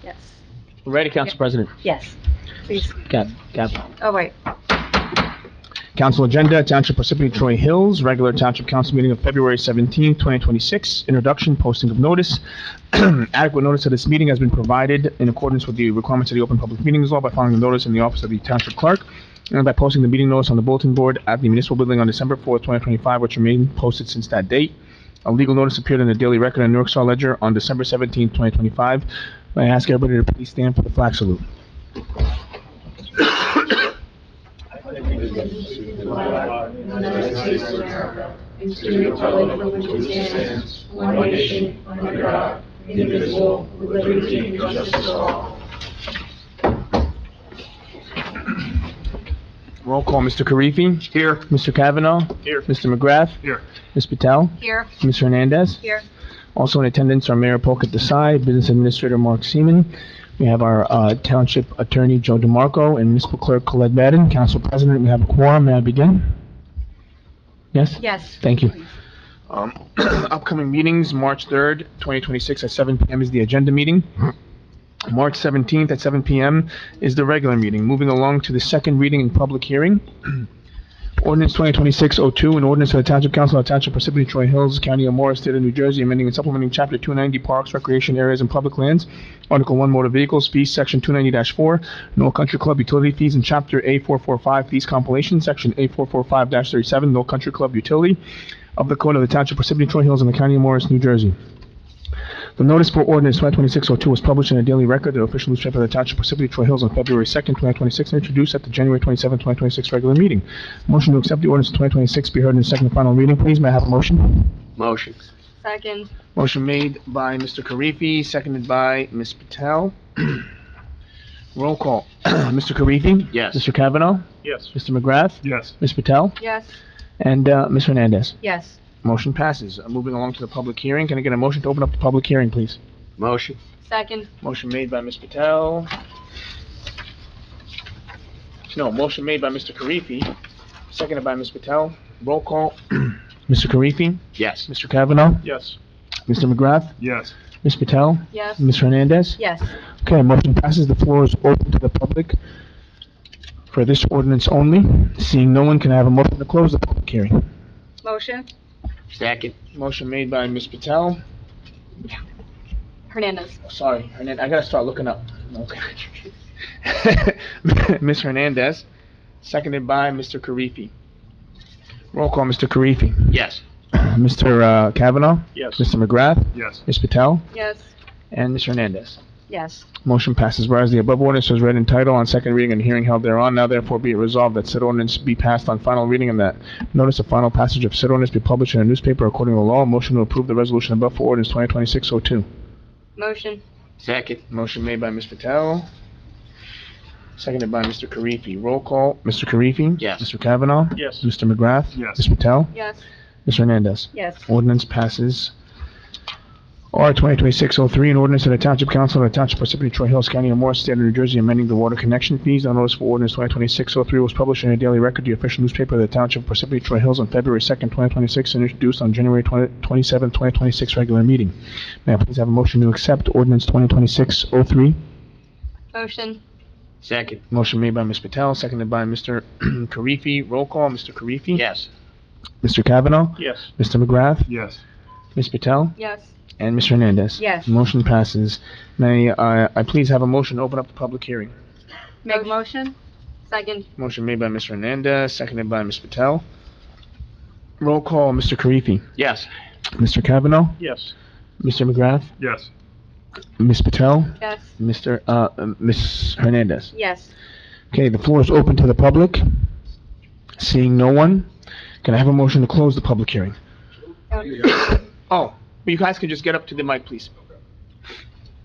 Yes. Ready, Council President? Yes. Please. Gab. Oh, wait. Council agenda, Township Parsippany-Troy Hills, regular Township Council meeting of February 17, 2026. Introduction, posting of notice. Adequate notice of this meeting has been provided in accordance with the requirements of the Open Public Meetings Law by filing the notice in the office of the Township Clerk and by posting the meeting notice on the bulletin board at the municipal building on December 4, 2025, which remained posted since that date. A legal notice appeared in the Daily Record and New York Star Ledger on December 17, 2025. May I ask everybody to please stand for the flag salute. Roll call, Mr. Karifi. Here. Mr. Kavanaugh. Here. Mr. McGrath. Here. Ms. Patel. Here. Ms. Hernandez. Here. Also in attendance are Mayor Polk at the side, Business Administrator Mark Seaman. We have our Township Attorney Joe DeMarco and Municipal Clerk Colette Madden. Council President, we have a quorum. May I begin? Yes? Yes. Thank you. Upcoming meetings, March 3rd, 2026 at 7 p.m. is the agenda meeting. March 17th at 7 p.m. is the regular meeting. Moving along to the second reading and public hearing. Ordinance 2026-02, an ordinance of the Township Council of the Township Parsippany-Troy Hills, County of Morris, State of New Jersey, amending and supplementing Chapter 290, Parks, Recreation Areas, and Public Lands, Article 1, Motor Vehicles, Fees, Section 290-4, No Country Club Utility Fees, and Chapter A445, Fees Compilation, Section A445-37, No Country Club Utility of the Code of the Township Parsippany-Troy Hills in the County of Morris, New Jersey. The notice for ordinance 2026-02 was published in the Daily Record, the official newspaper of the Township Parsippany-Troy Hills, on February 2nd, 2026, and introduced at the January 27, 2026 regular meeting. Motion to accept the ordinance 2026 be heard in the second and final reading, please. May I have a motion? Motion. Second. Motion made by Mr. Karifi, seconded by Ms. Patel. Roll call. Mr. Karifi? Yes. Mr. Kavanaugh? Yes. Mr. McGrath? Yes. Ms. Patel? Yes. And Ms. Hernandez? Yes. Motion passes. Moving along to the public hearing. Can I get a motion to open up the public hearing, please? Motion. Second. Motion made by Ms. Patel. No, motion made by Mr. Karifi, seconded by Ms. Patel. Roll call. Mr. Karifi? Yes. Mr. Kavanaugh? Yes. Mr. McGrath? Yes. Ms. Patel? Yes. Ms. Hernandez? Yes. Okay, motion passes. The floor is open to the public for this ordinance only. Seeing no one, can I have a motion to close the public hearing? Motion. Second. Motion made by Ms. Patel. Hernandez. Sorry, Hernandez. I gotta start looking up. Okay. Ms. Hernandez, seconded by Mr. Karifi. Roll call, Mr. Karifi. Yes. Mr. Kavanaugh? Yes. Mr. McGrath? Yes. Ms. Patel? Yes. And Ms. Hernandez. Yes. Motion passes. Whereas the above ordinance was read in title on second reading and hearing held thereon, now therefore be it resolved that said ordinance be passed on final reading and that notice of final passage of said ordinance be published in a newspaper according to law. Motion to approve the resolution above for ordinance 2026-02. Motion. Second. Motion made by Ms. Patel, seconded by Mr. Karifi. Roll call. Mr. Karifi? Yes. Mr. Kavanaugh? Yes. Mr. McGrath? Yes. Ms. Patel? Yes. Ms. Hernandez? Yes. Ordinance passes. R 2026-03, an ordinance of the Township Council of the Township Parsippany-Troy Hills, County of Morris, State of New Jersey, amending the water connection fees. The notice for ordinance 2026-03 was published in the Daily Record, the official newspaper of the Township of Parsippany-Troy Hills, on February 2nd, 2026, and introduced on January 27, 2026 regular meeting. May I please have a motion to accept ordinance 2026-03? Motion. Second. Motion made by Ms. Patel, seconded by Mr. Karifi. Roll call, Mr. Karifi? Yes. Mr. Kavanaugh? Yes. Mr. McGrath? Yes. Ms. Patel? Yes. And Ms. Hernandez? Yes. Motion passes. May I please have a motion to open up the public hearing? Make motion. Second. Motion made by Ms. Hernandez, seconded by Ms. Patel. Roll call, Mr. Karifi. Yes. Mr. Kavanaugh? Yes. Mr. McGrath? Yes. Ms. Patel? Yes. Ms. Hernandez? Yes. Okay, the floor is open to the public. Seeing no one, can I have a motion to close the public hearing? Oh, you guys can just get up to the mic, please.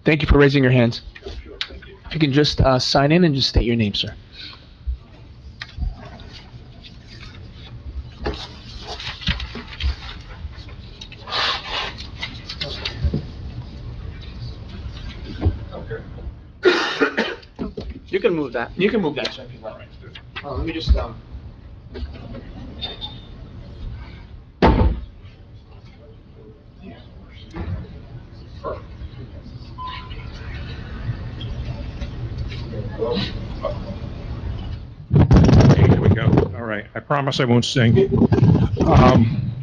Thank you for raising your hands. If you can just sign in and just state your name, sir. You can move that. You can move that, sir, if you want. Let me just, Okay, here we go. All right, I promise I won't sing.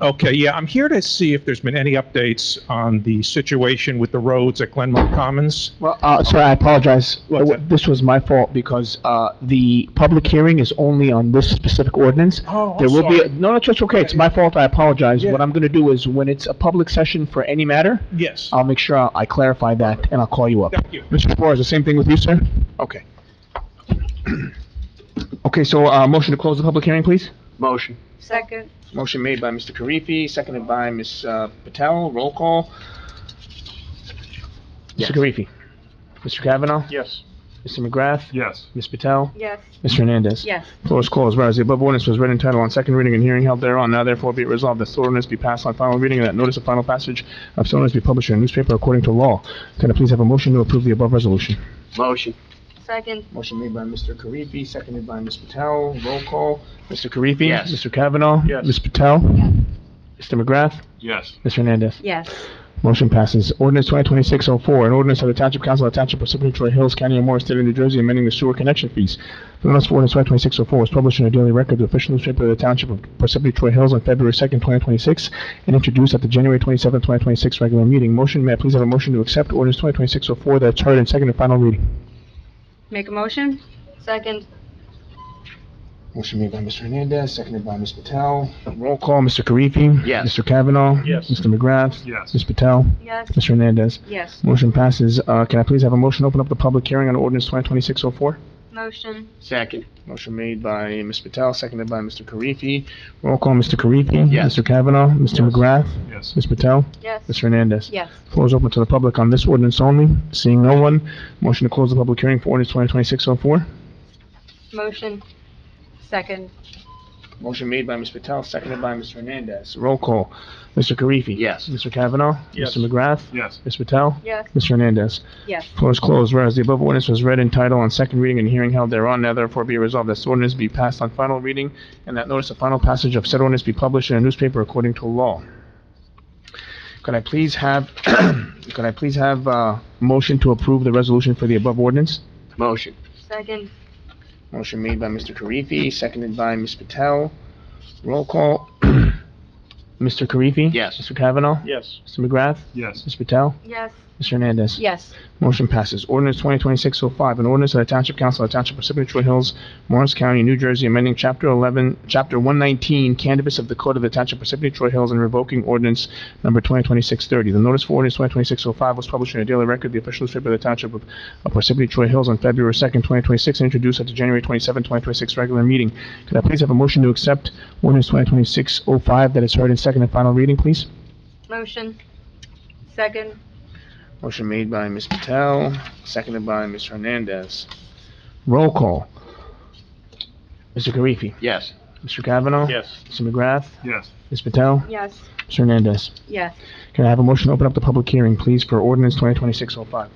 Okay, yeah, I'm here to see if there's been any updates on the situation with the roads at Glenmont Commons. Well, sir, I apologize. What's that? This was my fault because, the public hearing is only on this specific ordinance. Oh, I'm There will be, sorry. no, it's just okay. It's my fault. I apologize. Yeah. What I'm gonna do is, when it's a public session for any matter, Yes. I'll make sure I clarify that and I'll call you up. Thank you. Mr. Flores, the same thing with you, sir? Okay. Okay, so, motion to close the public hearing, please? Motion. Second. Motion made by Mr. Karifi, seconded by Ms. Patel. Roll call. Yes. Mr. Karifi. Mr. Kavanaugh. Yes. Mr. McGrath. Yes. Ms. Patel. Yes. Mr. Hernandez. Yes. Floor is closed. Whereas the above ordinance was read in title on second reading and hearing held thereon, now therefore be it resolved that this ordinance be passed on final reading and that notice of final passage of said ordinance be published in a newspaper according to law. Can I please have a motion to approve the above resolution? Motion. Second. Motion made by Mr. Karifi, seconded by Ms. Patel. Roll call. Mr. Karifi? Yes. Mr. Kavanaugh? Yes. Ms. Patel? Yes. Mr. McGrath? Yes. Mr. Hernandez? Yes. Motion passes. Ordinance 2026-04, an ordinance of the Township Council of the Township of Parsippany-Troy Hills, County of Morris, State of New Jersey, amending the sewer connection fees. The notice for ordinance 2026-04 was published in a daily record, the official newspaper of the Township of Parsippany-Troy Hills on February 2nd, 2026, and introduced at the January 27th, 2026 regular meeting. Motion, may I please have a motion to accept ordinance 2026-04 that's heard in second and final reading? Make a motion? Second. Motion made by Mr. Hernandez, seconded by Ms. Patel. Roll call, Mr. Karifi. Yes. Mr. Kavanaugh. Yes. Mr. McGrath. Yes. Ms. Patel. Yes. Mr. Hernandez. Yes. Motion passes. Can I please have a motion to open up the public hearing on ordinance 2026-04? Motion. Second. Motion made by Ms. Patel, seconded by Mr. Karifi. Roll call, Mr. Karifi. Yes. Mr. Kavanaugh. Mr. Yes. McGrath. Yes. Ms. Patel. Yes. Mr. Hernandez. Yes. Floor is open to the public on this ordinance only. Seeing no one, motion to close the public hearing for ordinance 2026-04. Motion. Second. Motion made by Ms. Patel, seconded by Mr. Hernandez. Roll call. Mr. Karifi. Yes. Mr. Kavanaugh. Yes. Mr. McGrath. Yes. Ms. Patel. Yes. Mr. Hernandez. Yes. Floor is closed. Whereas the above ordinance was read in title on second reading and hearing held thereon, now therefore be resolved that this ordinance be passed on final reading and that notice of final passage of said ordinance be published in a newspaper according to law. Could I please have, motion to approve the resolution for the above ordinance? Motion. Second. Motion made by Mr. Karifi, seconded by Ms. Patel. Roll call. Mr. Karifi? Yes. Mr. Kavanaugh? Yes. Mr. McGrath? Yes. Ms. Patel? Yes. Mr. Hernandez? Yes. Motion passes. Ordinance 2026-05, an ordinance of the Township Council of the Township of Parsippany-Troy Hills, Morris County, New Jersey, amending Chapter 119, Canvas of the Code of the Township of Parsippany-Troy Hills and revoking ordinance number 2026-30. The notice for ordinance 2026-05 was published in a daily record, the official newspaper of the Township of Parsippany-Troy Hills on February 2nd, 2026, and introduced at the January 27th, 2026 regular meeting. Could I please have a motion to accept ordinance 2026-05 that is heard in second and final reading, please? Motion. Second. Motion made by Ms. Patel, seconded by Mr. Hernandez. Roll call. Mr. Karifi. Yes. Mr. Kavanaugh. Yes. Mr. McGrath. Yes. Ms. Patel. Yes. Mr. Hernandez. Yes. Can I have a motion to open up the public hearing, please, for ordinance 2026-05?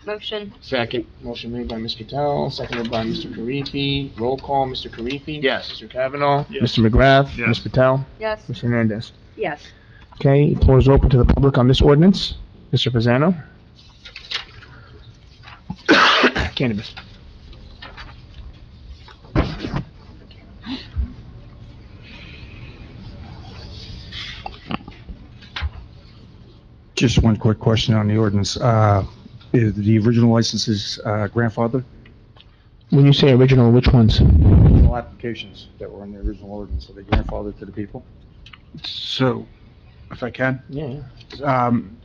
Motion. Second. Motion made by Ms. Patel, seconded by Mr. Karifi. Roll call, Mr. Karifi. Yes. Mr. Kavanaugh. Yes. Mr. McGrath. Yes. Ms. Patel. Yes. Mr. Hernandez. Yes. Okay, floor is open to the public on this ordinance. Mr. Pizzano. Cannabis. Just one quick question on the ordinance. Is the original licenses grandfathered? When you say original, which ones? Original applications that were in the original ordinance, are they grandfathered to the people? So, if I can, Yeah.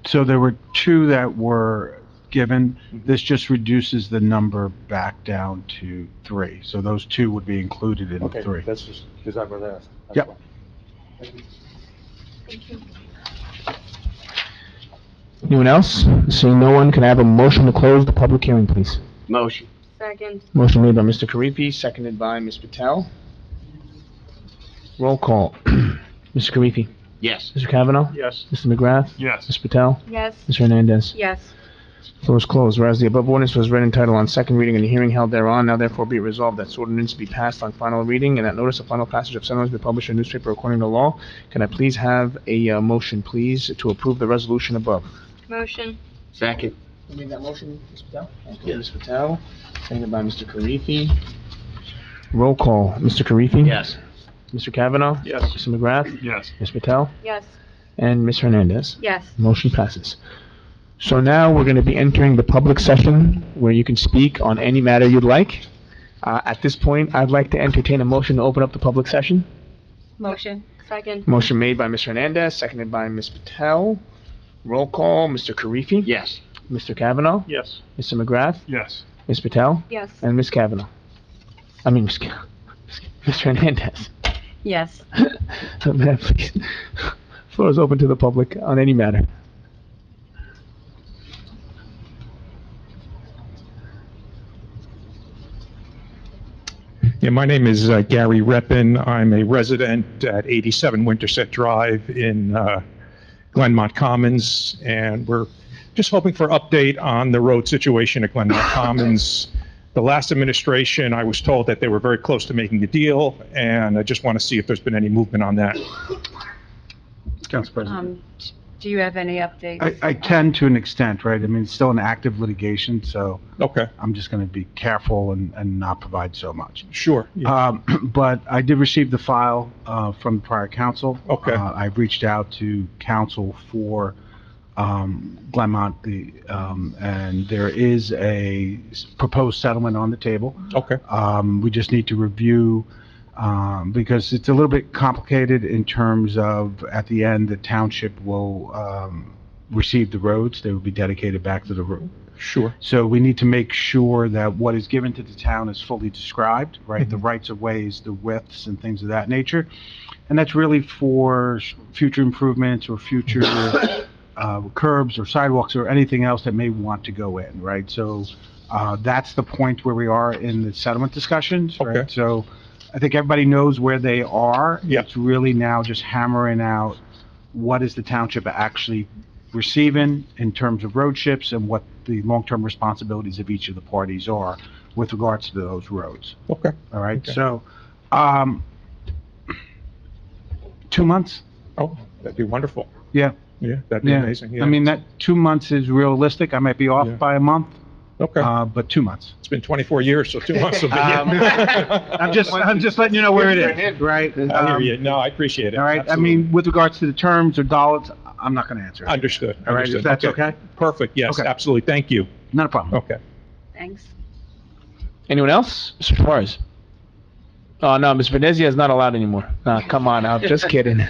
so there were two that were given. This just reduces the number back down to 3. So those 2 would be included in 3. That's just, because I was asked. Yep. Thank you. Anyone else? Seeing no one, can I have a motion to close the public hearing, please? Motion. Second. Motion made by Mr. Karifi, seconded by Ms. Patel. Roll call. Mr. Karifi. Yes. Mr. Kavanaugh. Yes. Mr. McGrath. Yes. Ms. Patel. Yes. Mr. Hernandez. Yes. Floor is closed. Whereas the above ordinance was read in title on second reading and the hearing held thereon, now therefore be it resolved that this ordinance be passed on final reading and that notice of final passage of said ordinance be published in a newspaper according to law. Can I please have a motion, please, to approve the resolution above? Motion. Second. Who made that motion, Ms. Patel? Thank you, Ms. Patel, seconded by Mr. Karifi. Roll call, Mr. Karifi? Yes. Mr. Kavanaugh? Yes. Mr. McGrath? Yes. Ms. Patel? Yes. And Ms. Hernandez? Yes. Motion passes. So now we're going to be entering the public session where you can speak on any matter you'd like. At this point, I'd like to entertain a motion to open up the public session. Motion. Second. Motion made by Ms. Hernandez, seconded by Ms. Patel. Roll call, Mr. Karifi? Yes. Mr. Kavanaugh? Yes. Mr. McGrath? Yes. Ms. Patel? Yes. And Ms. Kavanaugh? Ms. Hernandez? Yes. Madam, please. Floor is open to the public on any matter. Yeah, my name is Gary Reppin. I'm a resident at 87 Winterset Drive in Glenmont Commons, and we're just hoping for update on the road situation at Glenmont Commons. The last administration, I was told that they were very close to making a deal, and I just want to see if there's been any movement on that. Council President. Do you have any updates? I can to an extent, right? I mean, it's still an active litigation, so Okay, I'm just going to be careful and not provide so much. sure. Yeah. But I did receive the file from the prior council. Okay. I've reached out to counsel for Glenmont, and there is a proposed settlement on the table. Okay, We just need to review, because it's a little bit complicated in terms of, at the end, the township will receive the roads. They will be dedicated back to the road. sure. So we need to make sure that what is given to the town is fully described, right? The rights of ways, the widths and things of that nature. And that's really for future improvements or future curbs or sidewalks or anything else that may want to go in, right? So that's the point where we are in the settlement discussions, right? Okay. So I think everybody knows where they are. Yeah. It's really now just hammering out what is the township actually receiving in terms of road ships and what the long-term responsibilities of each of the parties are with regards to those roads. Okay. All right, Okay. so, 2 months? Oh, that'd be wonderful. Yeah. Yeah, that'd be Yeah. amazing. Yeah. I mean, that 2 months is realistic. I might be off Yeah. by a month, Okay. but 2 months. It's been 24 years, so 2 months will be I'm just letting you know where it is, right? I hear you. No, I appreciate it. All right, I Absolutely. mean, with regards to the terms or dollars, I'm not gonna answer. Understood. All right, if Understood. that's okay? Perfect, yes, Okay. absolutely. Thank you. Not a problem. Okay. Thanks. Anyone else? Mr. Suarez? Oh, no, Ms. Venezia is not allowed anymore. No, come on, I'm just kidding.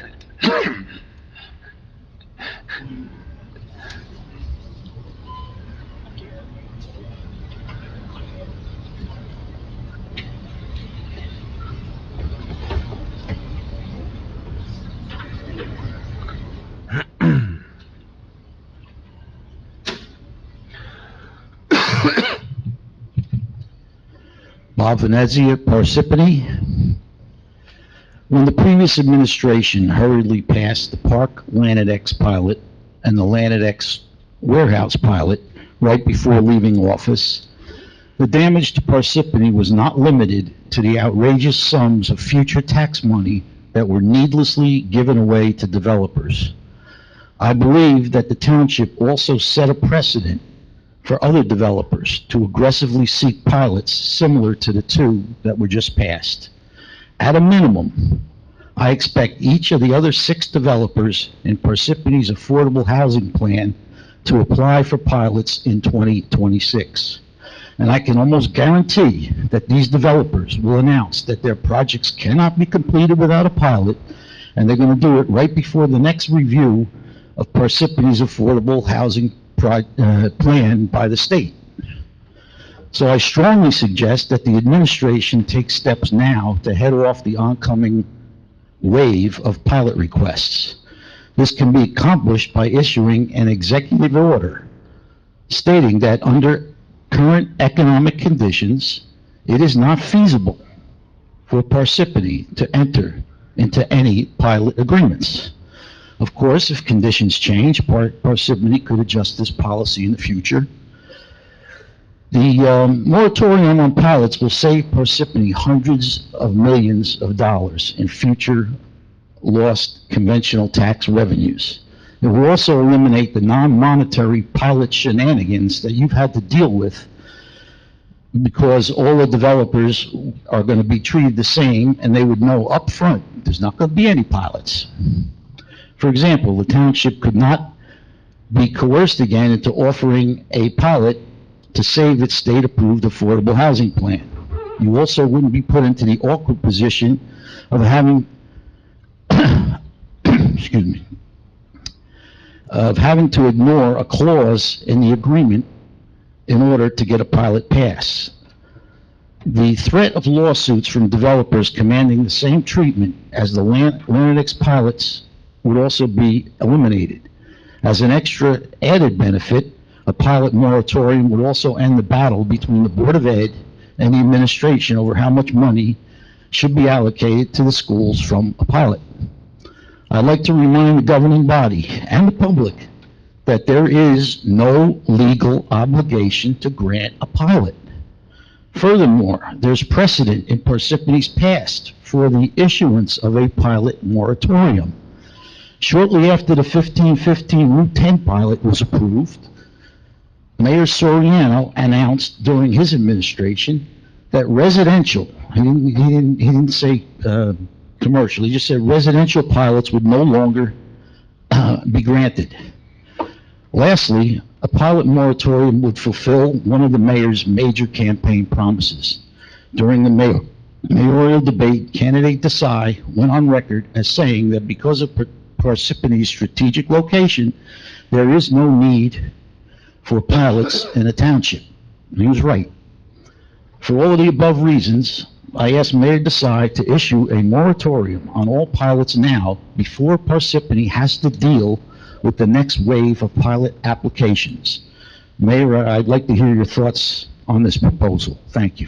Bob Venezia, Parsippany. When the previous administration hurriedly passed the Park Lanedex pilot and the Lanedex warehouse pilot right before leaving office, the damage to Parsippany was not limited to the outrageous sums of future tax money that were needlessly given away to developers. I believe that the township also set a precedent for other developers to aggressively seek pilots similar to the two that were just passed. At a minimum, I expect each of the other 6 developers in Parsippany's affordable housing plan to apply for pilots in 2026. And I can almost guarantee that these developers will announce that their projects cannot be completed without a pilot, and they're going to do it right before the next review of Parsippany's affordable housing plan by the state. So I strongly suggest that the administration take steps now to head off the oncoming wave of pilot requests. This can be accomplished by issuing an executive order stating that under current economic conditions, it is not feasible for Parsippany to enter into any pilot agreements. Of course, if conditions change, Parsippany could adjust this policy in the future. The moratorium on pilots will save Parsippany hundreds of millions of dollars in future lost conventional tax revenues. It will also eliminate the non-monetary pilot shenanigans that you've had to deal with because all the developers are going to be treated the same, and they would know up front there's not going to be any pilots. For example, the township could not be coerced again into offering a pilot to save its state-approved affordable housing plan. You also wouldn't be put into the awkward position of having, excuse me, of having to ignore a clause in the agreement in order to get a pilot pass. The threat of lawsuits from developers commanding the same treatment as the Land pilots would also be eliminated. As an extra added benefit, a pilot moratorium would also end the battle between the Board of Ed and the administration over how much money should be allocated to the schools from a pilot. I'd like to remind the governing body and the public that there is no legal obligation to grant a pilot. Furthermore, there's precedent in Parsippany's past for the issuance of a pilot moratorium. Shortly after the 1515 Route 10 pilot was approved, Mayor Soriano announced during his administration that residential, he didn't say commercial, he just said residential pilots would no longer be granted. Lastly, a pilot moratorium would fulfill one of the mayor's major campaign promises. During the mayoral debate, candidate Desai went on record as saying that because of Parsippany's strategic location, there is no need for pilots in a township. He was right. For all of the above reasons, I asked Mayor Desai to issue a moratorium on all pilots now before Parsippany has to deal with the next wave of pilot applications. Mayor, I'd like to hear your thoughts on this proposal. Thank you.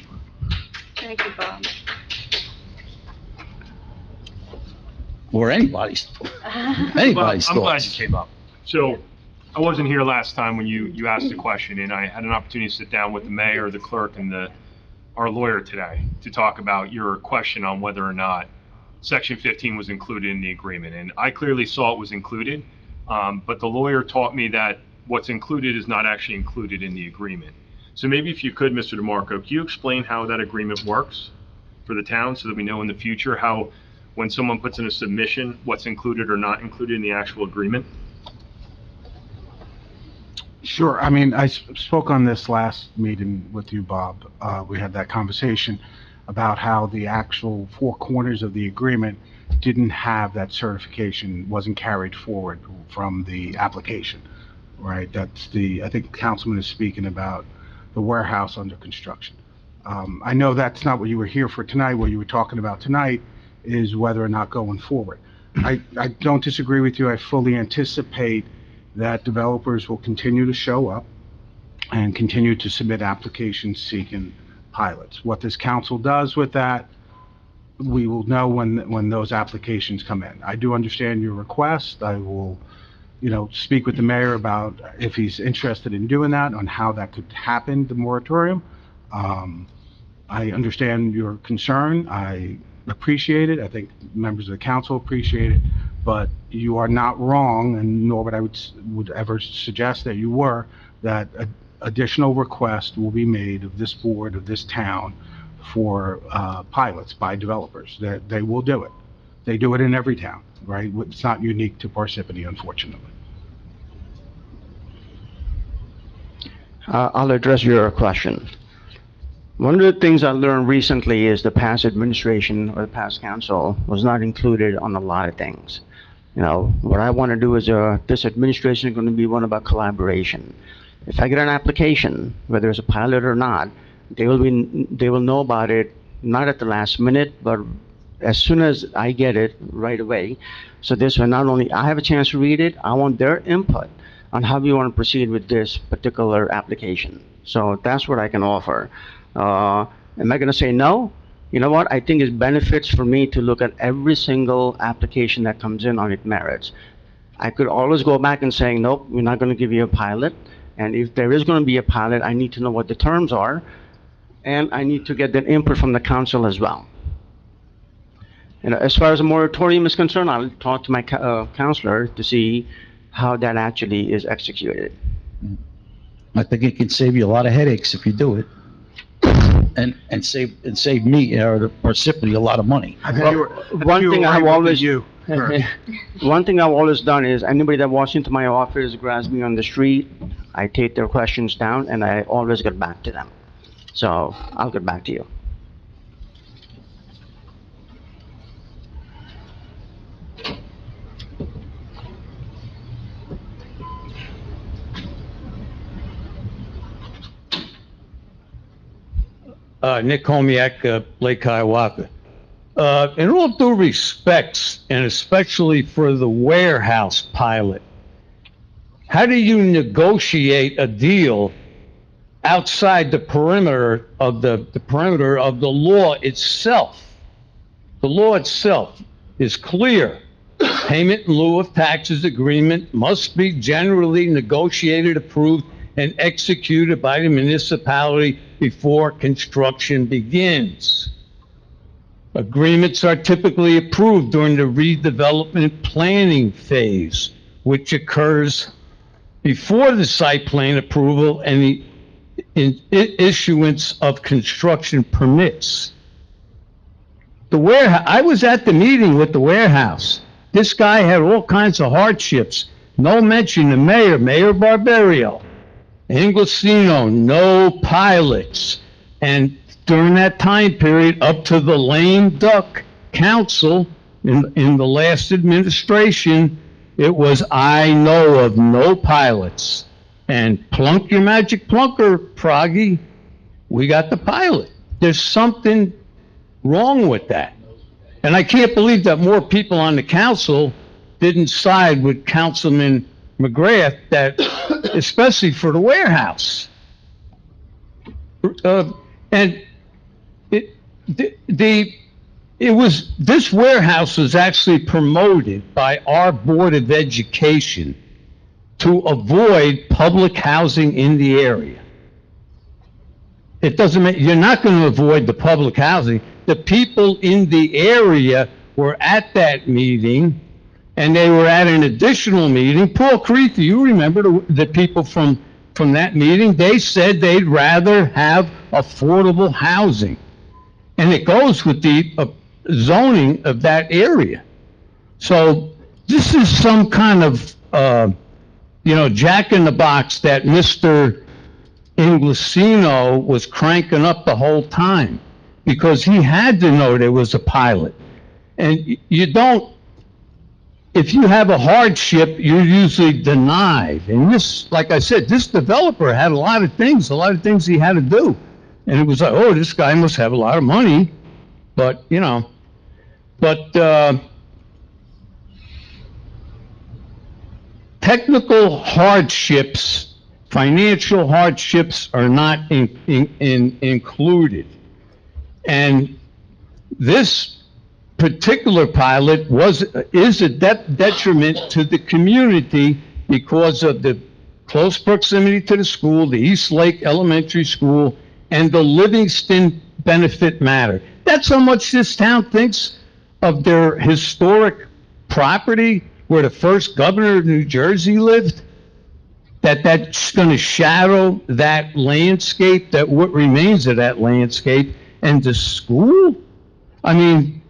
Thank you, Bob. Or anybody's I'm glad you thoughts. came up. So I wasn't here last time when you asked the question, and I had an opportunity to sit down with the mayor, the clerk, and our lawyer today to talk about your question on whether or not Section 15 was included in the agreement. And I clearly saw it was included, but the lawyer taught me that what's included is not actually included in the agreement. So maybe if you could, Mr. DeMarco, can you explain how that agreement works for the town so that we know in the future how, when someone puts in a submission, what's included or not included in the actual agreement? Sure. I mean, I spoke on this last meeting with you, Bob. We had that conversation about how the actual four corners of the agreement didn't have that certification, wasn't carried forward from the application, right? That's I think the councilman is speaking about the warehouse under construction. I know that's not what you were here for tonight. What you were talking about tonight is whether or not going forward. I don't disagree with you. I fully anticipate that developers will continue to show up and continue to submit applications seeking pilots. What this council does with that, we will know when those applications come in. I do understand your request. I will, speak with the mayor about if he's interested in doing that, on how that could happen, the moratorium. I understand your concern. I appreciate it. I think members of the council appreciate it. But you are not wrong, and nor would ever suggest that you were, that additional requests will be made of this board, of this town, for pilots by developers. That they will do it. They do it in every town, right? It's not unique to Parsippany, unfortunately. I'll address your question. One of the things I learned recently is the past administration or the past council was not included on a lot of things. What I want to do is this administration is going to be one about collaboration. If I get an application, whether it's a pilot or not, they will know about it not at the last minute, but as soon as I get it, right away. So this way, not only I have a chance to read it, I want their input on how we want to proceed with this particular application. So that's what I can offer. Am I going to say no? You know what? I think it benefits for me to look at every single application that comes in on its merits. I could always go back and say, nope, we're not going to give you a pilot. And if there is going to be a pilot, I need to know what the terms are. And I need to get that input from the council as well. And as far as a moratorium is concerned, I'll talk to my counselor to see how that actually is executed. I think it can save you a lot of headaches if you do it. And save me or the Parsippany a lot of money. One thing I've always you. One thing I've always done is anybody that walks into my office, grabs me on the street, I take their questions down and I always get back to them. So I'll get back to you. Nick Homiak, Lake Hiawatha. In all due respects, and especially for the warehouse pilot, how do you negotiate a deal outside the perimeter of the law itself? The law itself is clear. Payment in lieu of taxes agreement must be generally negotiated, approved, and executed by the municipality before construction begins. Agreements are typically approved during the redevelopment planning phase, which occurs before the site plan approval and the issuance of construction permits. The warehouse, I was at the meeting with the warehouse. This guy had all kinds of hardships. No mention of Mayor Barbario. Inglesino, no pilots. And during that time period, up to the lame duck council in the last administration, it was, I know of no pilots. And plunk your magic plunker, Proggy, we got the pilot. There's something wrong with that. And I can't believe that more people on the council didn't side with Councilman McGrath, that, especially for the warehouse. And this warehouse was actually promoted by our Board of Education to avoid public housing in the area. It doesn't make, you're not going to avoid the public housing. The people in the area were at that meeting, and they were at an additional meeting. Paul Creethy, you remember the people from that meeting? They said they'd rather have affordable housing. And it goes with the zoning of that area. So this is some kind of, jack in the box that Mr. Inglesino was cranking up the whole time, because he had to know there was a pilot. And you don't, if you have a hardship, you're usually denied. And this, like I said, this developer had a lot of things he had to do. And it was like, oh, this guy must have a lot of money. But, technical hardships, financial hardships are not included. And this particular pilot is a detriment to the community because of the close proximity to the school, the East Lake Elementary School, and the Livingston benefit matter. That's how much this town thinks of their historic property where the first governor of New Jersey lived, that's going to shadow that landscape, that what remains of that landscape, and the school. I mean,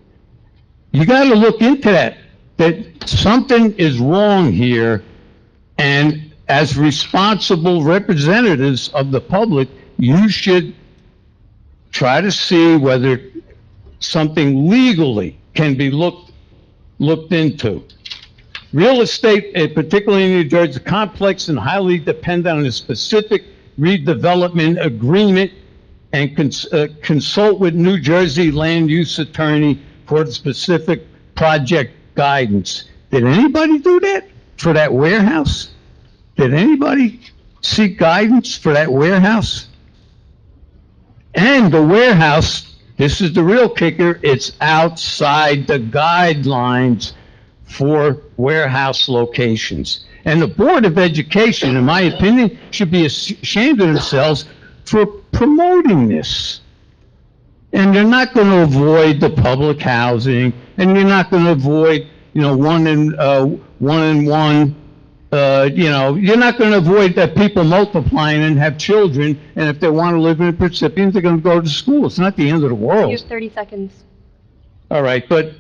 you got to look into that something is wrong here, and as responsible representatives of the public, you should try to see whether something legally can be looked into. Real estate, particularly in New Jersey, is complex and highly dependent on a specific redevelopment agreement, and consult with New Jersey land use attorney for the specific project guidance. Did anybody do that for that warehouse? Did anybody seek guidance for that warehouse? And the warehouse, this is the real kicker, it's outside the guidelines for warehouse locations. And the Board of Education, in my opinion, should be ashamed of themselves for promoting this. And they're not going to avoid the public housing, and you're not going to avoid, one and one you're not gonna avoid that people multiplying and have children, and if they wanna live in Parsippany, they're gonna go to school. It's not the end of the You world. have 30 seconds. All right, but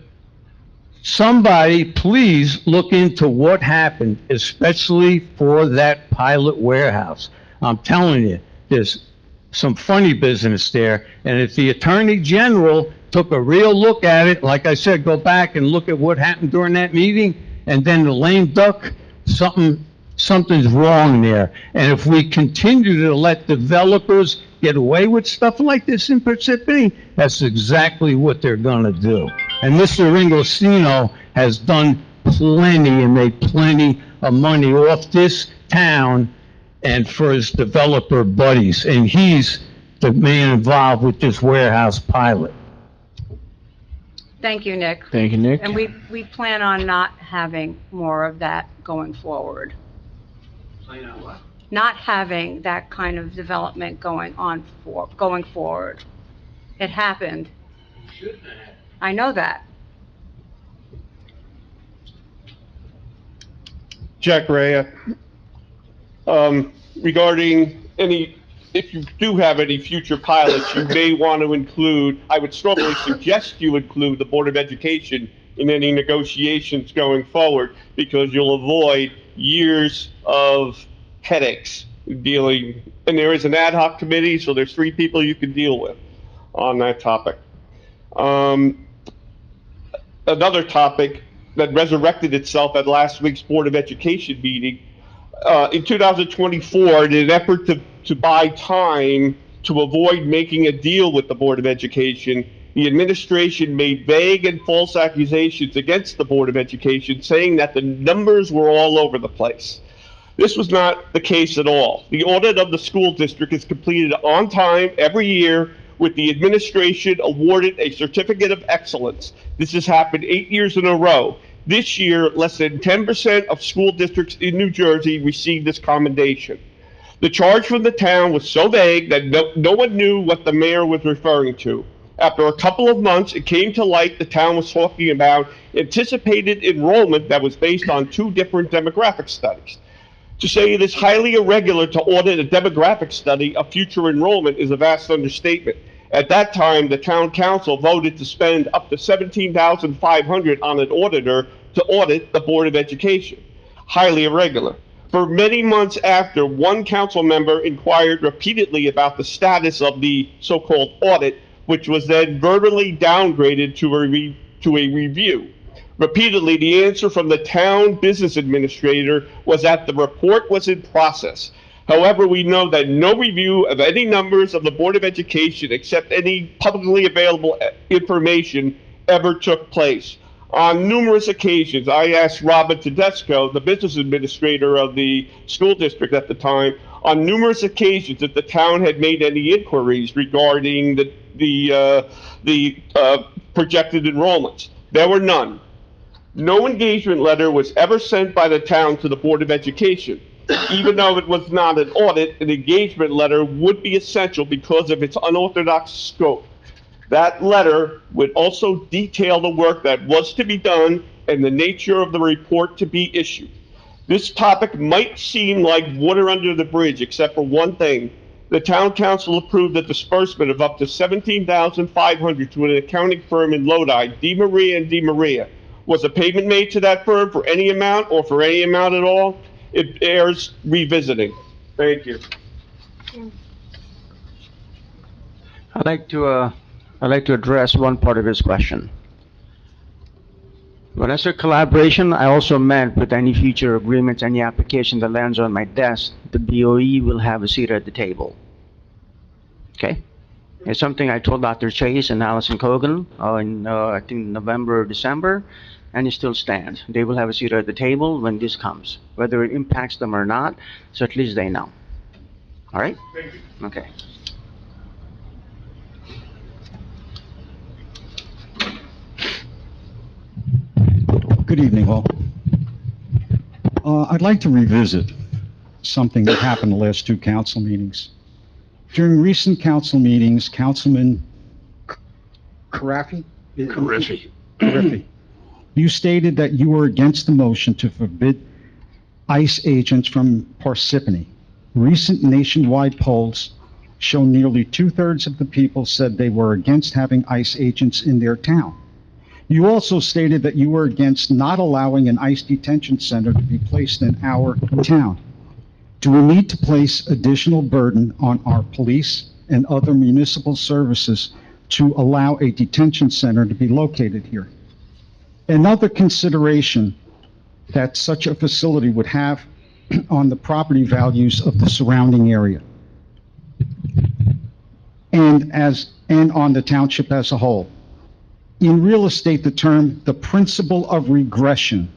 somebody, please look into what happened, especially for that pilot warehouse. I'm telling you, there's some funny business there, and if the Attorney General took a real look at it, like I said, go back and look at what happened during that meeting, and then the lame duck, something's wrong there. And if we continue to let developers get away with stuff like this in Parsippany, that's exactly what they're gonna do. And Mr. Ringosino has done plenty and made plenty of money off this town and for his developer buddies, and he's the man involved with this warehouse pilot. Thank you, Nick. Thank you, Nick. And we plan on not having more of that going forward. Not having that kind of development going forward. It happened. I know that. Jack Rea, regarding if you do have any future pilots, you may want to include, I would strongly suggest you include the Board of Education in any negotiations going forward, because you'll avoid years of headaches dealing, and there is an ad hoc committee, so there's 3 people you can deal with on that topic. Another topic that resurrected itself at last week's Board of Education meeting, in 2024, in an effort to buy time to avoid making a deal with the Board of Education, the administration made vague and false accusations against the Board of Education, saying that the numbers were all over the place. This was not the case at all. The audit of the school district is completed on time every year, with the administration awarded a certificate of excellence. This has happened 8 years in a row. This year, less than 10% of school districts in New Jersey received this commendation. The charge from the town was so vague that no one knew what the mayor was referring to. After a couple of months, it came to light the town was talking about anticipated enrollment that was based on 2 different demographic studies. To say it is highly irregular to audit a demographic study of future enrollment is a vast understatement. At that time, the town council voted to spend up to $17,500 on an auditor to audit the Board of Education. Highly irregular. For many months after, one council member inquired repeatedly about the status of the so-called audit, which was then verbally downgraded to a review. Repeatedly, the answer from the town business administrator was that the report was in process. However, we know that no review of any numbers of the Board of Education, except any publicly available information, ever took place. On numerous occasions, I asked Robin Tedesco, the business administrator of the school district at the time, on numerous occasions if the town had made any inquiries regarding the projected enrollments. There were none. No engagement letter was ever sent by the town to the Board of Education. Even though it was not an audit, an engagement letter would be essential because of its unorthodox scope. That letter would also detail the work that was to be done and the nature of the report to be issued. This topic might seem like water under the bridge, except for one thing. The town council approved the disbursement of up to $17,500 to an accounting firm in Lodi, DeMaria & DeMaria. Was a payment made to that firm for any amount or for any amount at all? It bears revisiting. Thank you. I'd like to address one part of his question. When I said collaboration, I also meant with any future agreements, any application that lands on my desk, the BOE will have a seat at the table. Okay? It's something I told Dr. Chase and Allison Cogan in, I think, November or December, and it still stands. They will have a seat at the table when this comes. Whether it impacts them or not, so at least they know. All right? Thank you. Okay. Good evening, all. I'd like to revisit something that happened the last 2 council meetings. During recent council meetings, Councilman Caraffi, you stated that you were against the motion to forbid ICE agents from Parsippany. Recent nationwide polls show nearly two-thirds of the people said they were against having ICE agents in their town. You also stated that you were against not allowing an ICE detention center to be placed in our town. Do we need to place additional burden on our police and other municipal services to allow a detention center to be located here? Another consideration that such a facility would have on the property values of the surrounding area and on the township as a whole. In real estate, the term "the principle of regression"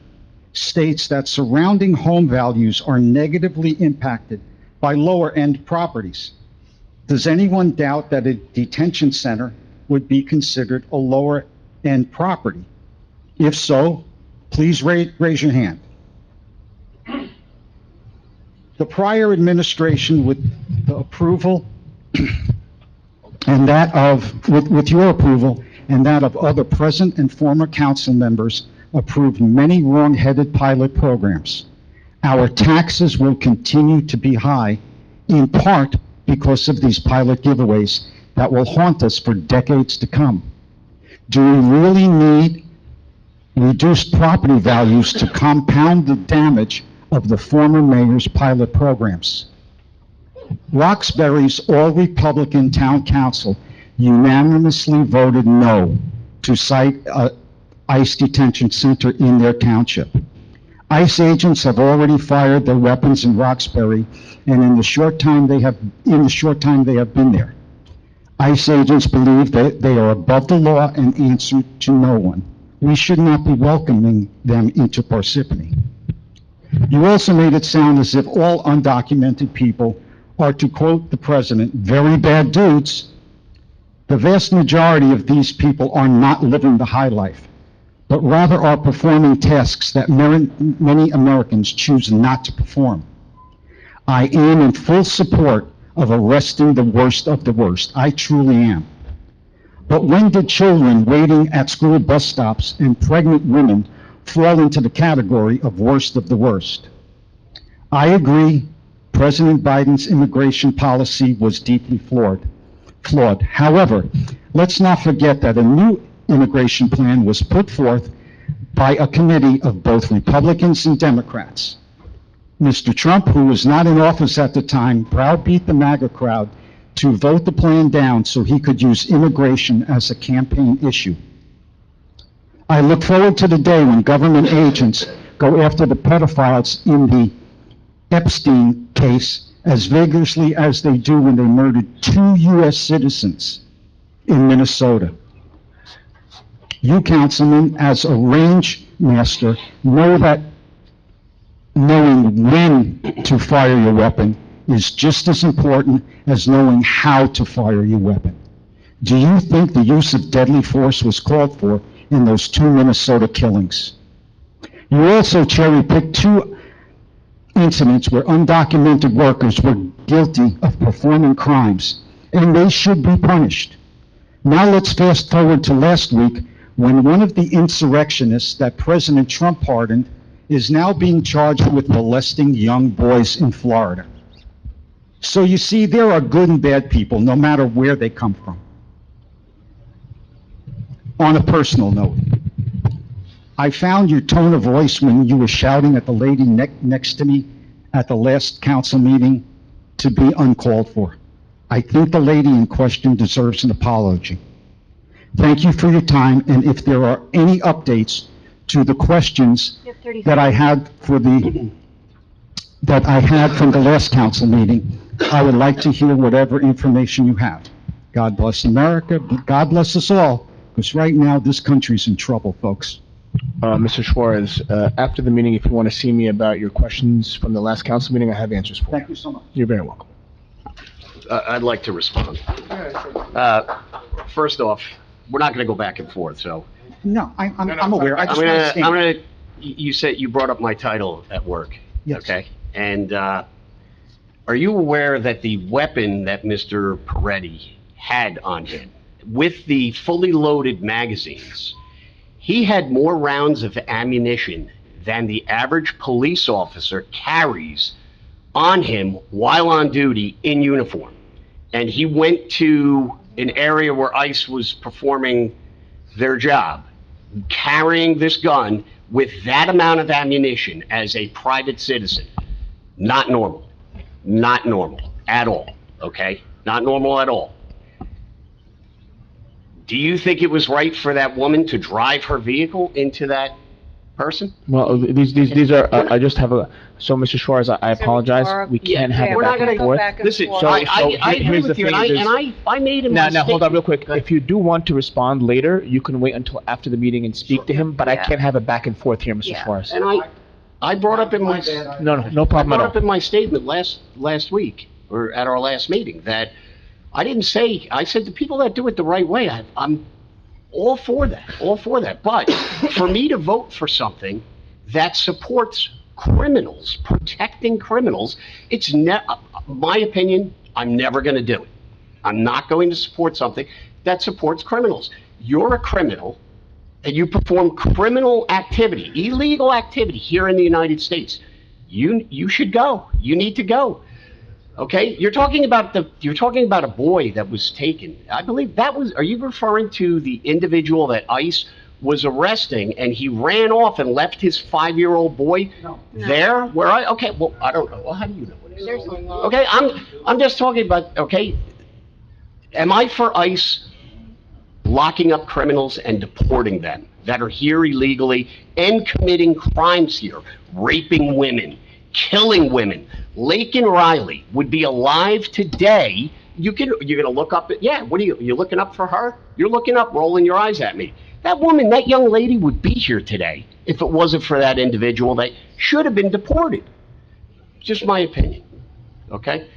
states that surrounding home values are negatively impacted by lower-end properties. Does anyone doubt that a detention center would be considered a lower-end property? If so, please raise your hand. The prior administration, with the approval and that of, with your approval and that of other present and former council members, approved many wrong-headed pilot programs. Our taxes will continue to be high, in part because of these pilot giveaways that will haunt us for decades to come. Do we really need reduced property values to compound the damage of the former mayor's pilot programs? Roxbury's all-Republican town council unanimously voted no to cite a ICE detention center in their township. ICE agents have already fired their weapons in Roxbury, and in the short time they have been there. ICE agents believe that they are above the law and answer to no one. We should not be welcoming them into Parsippany. You also made it sound as if all undocumented people are, to quote the president, very bad dudes. The vast majority of these people are not living the high life, but rather are performing tasks that many Americans choose not to perform. I am in full support of arresting the worst of the worst. I truly am. But when did children waiting at school bus stops and pregnant women fall into the category of worst of the worst? I agree, President Biden's immigration policy was deeply flawed. However, let's not forget that a new immigration plan was put forth by a committee of both Republicans and Democrats. Mr. Trump, who was not in office at the time, browbeat the MAGA crowd to vote the plan down so he could use immigration as a campaign issue. I look forward to the day when government agents go after the pedophiles in the Epstein case as vigorously as they do when they murdered 2 U.S. citizens in Minnesota. You, councilman, as a range master, know that knowing when to fire your weapon is just as important as knowing how to fire your weapon. Do you think the use of deadly force was called for in those 2 Minnesota killings? You also cherry-picked 2 incidents where undocumented workers were guilty of performing crimes, and they should be punished. Now let's fast forward to last week, when one of the insurrectionists that President Trump pardoned is now being charged with molesting young boys in Florida. So you see, there are good and bad people, no matter where they come from. On a personal note, I found your tone of voice when you were shouting at the lady next to me at the last council meeting to be uncalled for. I think the lady in question deserves an apology. Thank you for your time, and if there are any updates to the questions that I had from the last council meeting, I would like to hear whatever information you have. God bless America, but God bless us all, because right now this country's in trouble, folks. Mr. Suarez, after the meeting, if you want to see me about your questions from the last council meeting, I have answers for you. Thank you so much. You're very welcome. I'd like to respond. First off, we're not going to go back and forth, so. No, I'm aware. I just want to stand. You said, you brought up my title at work. Yes. Okay? And, are you aware that the weapon that Mr. Peretti had on him, with the fully loaded magazines, he had more rounds of ammunition than the average police officer carries on him while on duty in uniform. And he went to an area where ICE was performing their job, carrying this gun with that amount of ammunition as a private citizen. Not normal. Not normal at all, okay? Not normal at all. Do you think it was right for that woman to drive her vehicle into that person? Well, these are, I just have a, so Mr. Suarez, I apologize. We can't have we're it not back and gonna forth. Listen, So- I so agree here's the with you, thing is- and I made a Now, mistake. hold on real quick. If you do want to respond later, you can wait until after the meeting and speak to him, but I Yeah. can't have it back and forth here, Mr. Yeah. Suarez. And I brought up in my, No problem at brought up all. in my statement last week, or at our last meeting, that I didn't say, I said the people that do it the right way, I'm all for that. But for me to vote for something that supports criminals, protecting criminals, it's my opinion, I'm never gonna do it. I'm not going to support something that supports criminals. You're a criminal, and you perform criminal activity, illegal activity here in the United States. You should go. You need to go. Okay? You're talking about a boy that was taken. I believe that was, are you referring to the individual that ICE was arresting and he ran off and left his 5-year-old boy there? Where okay, well, I don't know. Well, how do you know? Okay, I'm just talking about, okay, am I for ICE locking up criminals and deporting them that are here illegally and committing crimes here, raping women, killing women? Laken Riley would be alive today. You're gonna look up at, yeah, what are you looking up for her? You're looking up, rolling your eyes at me. That woman, that young lady would be here today if it wasn't for that individual that should have been deported. Just my opinion, okay?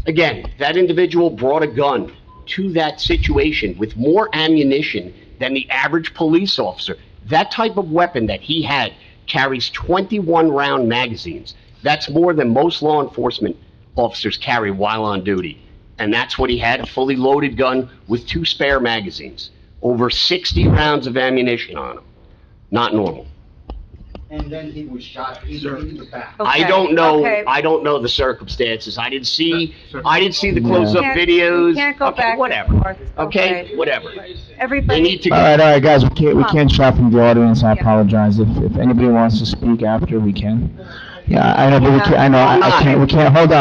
Again, that individual brought a gun to that situation with more ammunition than the average police officer. That type of weapon that he had carries 21 round magazines. That's more than most law enforcement officers carry while on duty. And that's what he had, a fully loaded gun with 2 spare magazines. Over 60 rounds of ammunition on him. Not normal. And then he was shot in the back. I Okay, don't know. okay. I don't know the circumstances. I didn't see the close-up Can't- videos. Can't go Okay, back and whatever. forth. Okay, whatever. Everybody. They need to All right, guys, we can't shout from the audience. I apologize. If anybody wants to speak after, we can. Yeah, I know, but we can't, we can't, hold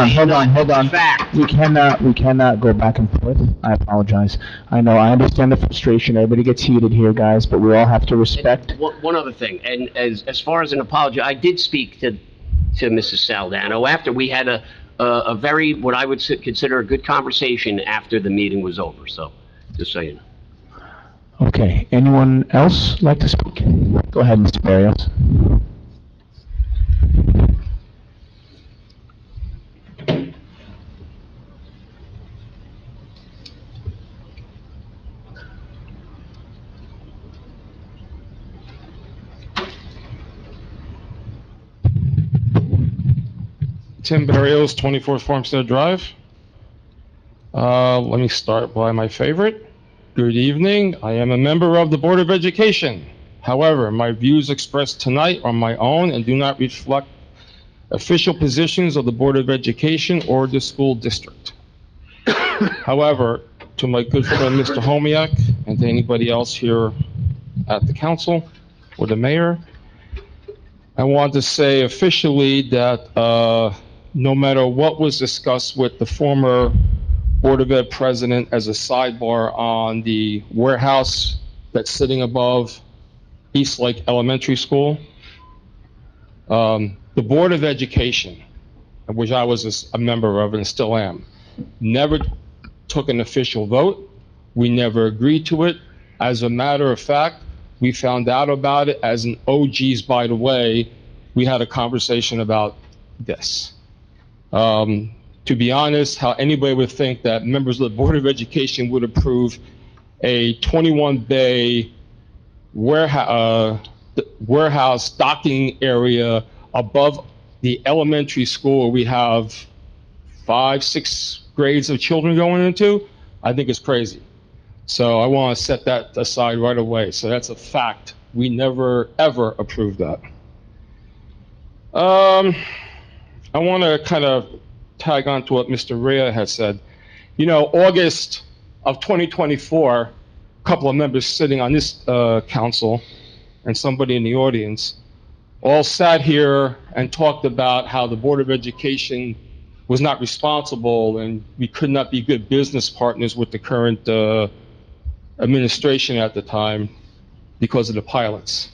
on. Fact. We cannot go back and forth. I apologize. I know, I understand the frustration. Everybody gets heated here, guys, but we all have to respect. One other thing, and as far as an apology, I did speak to Mrs. Saldano after we had a very, what I would consider a good conversation after the meeting was over, so, just so you know. Okay, anyone else like to speak? Go ahead, Mr. Barrios. Tim Barrios, 24 Farmstead Drive. Let me start by my favorite. Good evening. I am a member of the Board of Education. However, my views expressed tonight are my own and do not reflect official positions of the Board of Education or the school district. However, to my good friend, Mr. Homiak, and to anybody else here at the council or the mayor, I want to say officially that no matter what was discussed with the former Board of Ed president as a sidebar on the warehouse that's sitting above East Lake Elementary School, the Board of Education, which I was a member of and still am, never took an official vote. We never agreed to it. As a matter of fact, we found out about it as an OGs, by the way, we had a conversation about this. To be honest, how anybody would think that members of the Board of Education would approve a 21-bay warehouse docking area above the elementary school where we have 5, 6 grades of children going into, I think it's crazy. So I want to set that aside right away. So that's a fact. We never, ever approved that. I want to kind of tag on to what Mr. Rhea has said. You know, August of 2024, a couple of members sitting on this council and somebody in the audience all sat here and talked about how the Board of Education was not responsible and we could not be good business partners with the current administration at the time because of the pilots.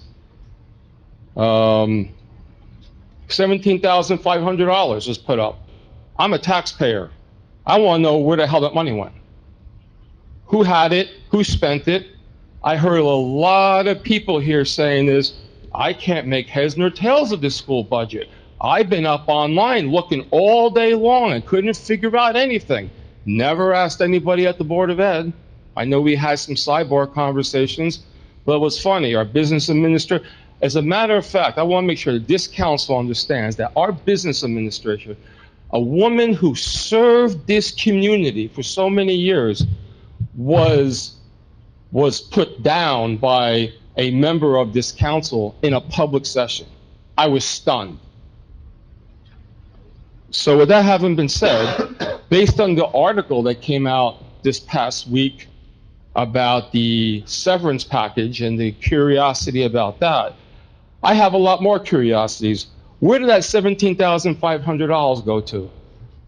$17,500 was put up. I'm a taxpayer. I want to know where the hell that money went. Who had it? Who spent it? I heard a lot of people here saying this. I can't make heads nor tails of this school budget. I've been up online looking all day long and couldn't figure out anything. Never asked anybody at the Board of Ed. I know we had some sidebar conversations, but it was funny. Our business administrator, as a matter of fact, I want to make sure that this council understands that our business administrator, a woman who served this community for so many years, was put down by a member of this council in a public session. I was stunned. So with that having been said, based on the article that came out this past week about the severance package and the curiosity about that, I have a lot more curiosities. Where did that $17,500 go to?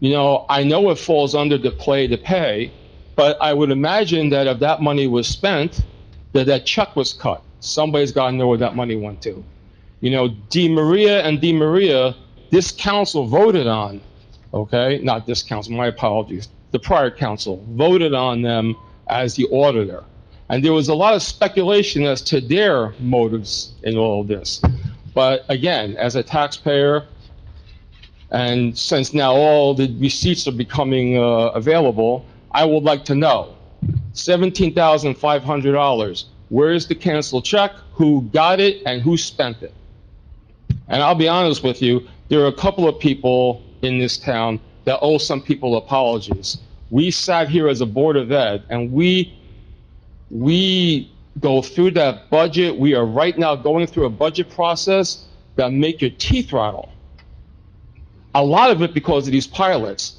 You know, I know it falls under the play to pay, but I would imagine that if that money was spent, that check was cut. Somebody's got to know where that money went to. You know, DeMaria, this council voted on, okay, not this council, my apologies, the prior council voted on them as the auditor. And there was a lot of speculation as to their motives in all of this. But again, as a taxpayer, and since now all the receipts are becoming available, I would like to know, $17,500, where is the canceled check, who got it, and who spent it? And I'll be honest with you, there are a couple of people in this town that owe some people apologies. We sat here as a Board of Ed, and we go through that budget. We are right now going through a budget process that make your teeth rattle. A lot of it because of these pilots.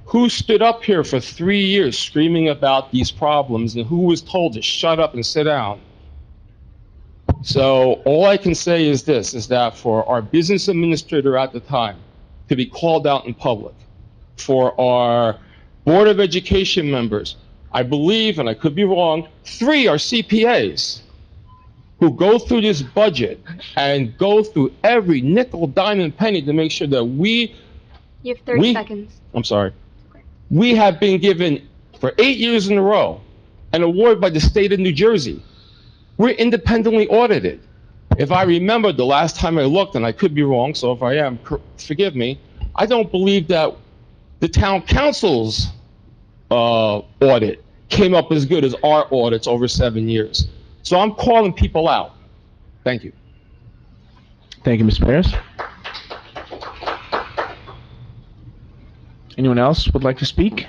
Who stood up here for 3 years screaming about these problems, and who was told to shut up and sit down? So all I can say is this, is that for our business administrator at the time to be called out in public, for our Board of Education members, I believe, and I could be wrong, 3 are CPAs who go through this budget and go through every nickel, dime, and penny to make sure that You have 30 seconds. I'm sorry. We have been given, for 8 years in a row, an award by the state of New Jersey. We're independently audited. If I remember the last time I looked, and I could be wrong, so if I am, forgive me, I don't believe that the town council's audit came up as good as our audits over 7 years. So I'm calling people out. Thank you. Thank you, Mr. Paris. Anyone else would like to speak?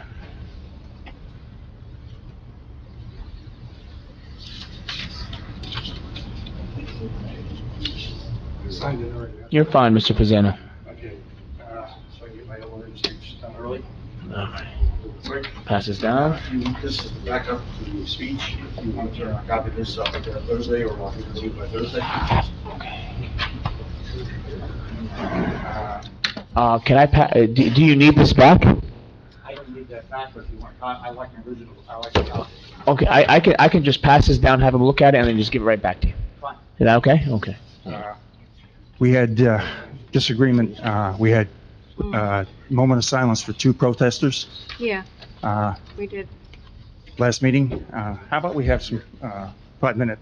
You're fine, Mr. Pizzano. Okay, so I get my own speech done early. Pass this down. This is the backup to the speech. If you want to turn a copy of this up until Thursday, or want to do it by Thursday. Can I do you need this back? I don't need that back, but if you want, I like an original, I like a copy. Okay, I can just pass this down, have him look at it, and then just give it right back to you. Fine. Is that okay? Okay. We had disagreement, we had moment of silence for 2 protesters Yeah, we did. last meeting. How about we have some 5-minute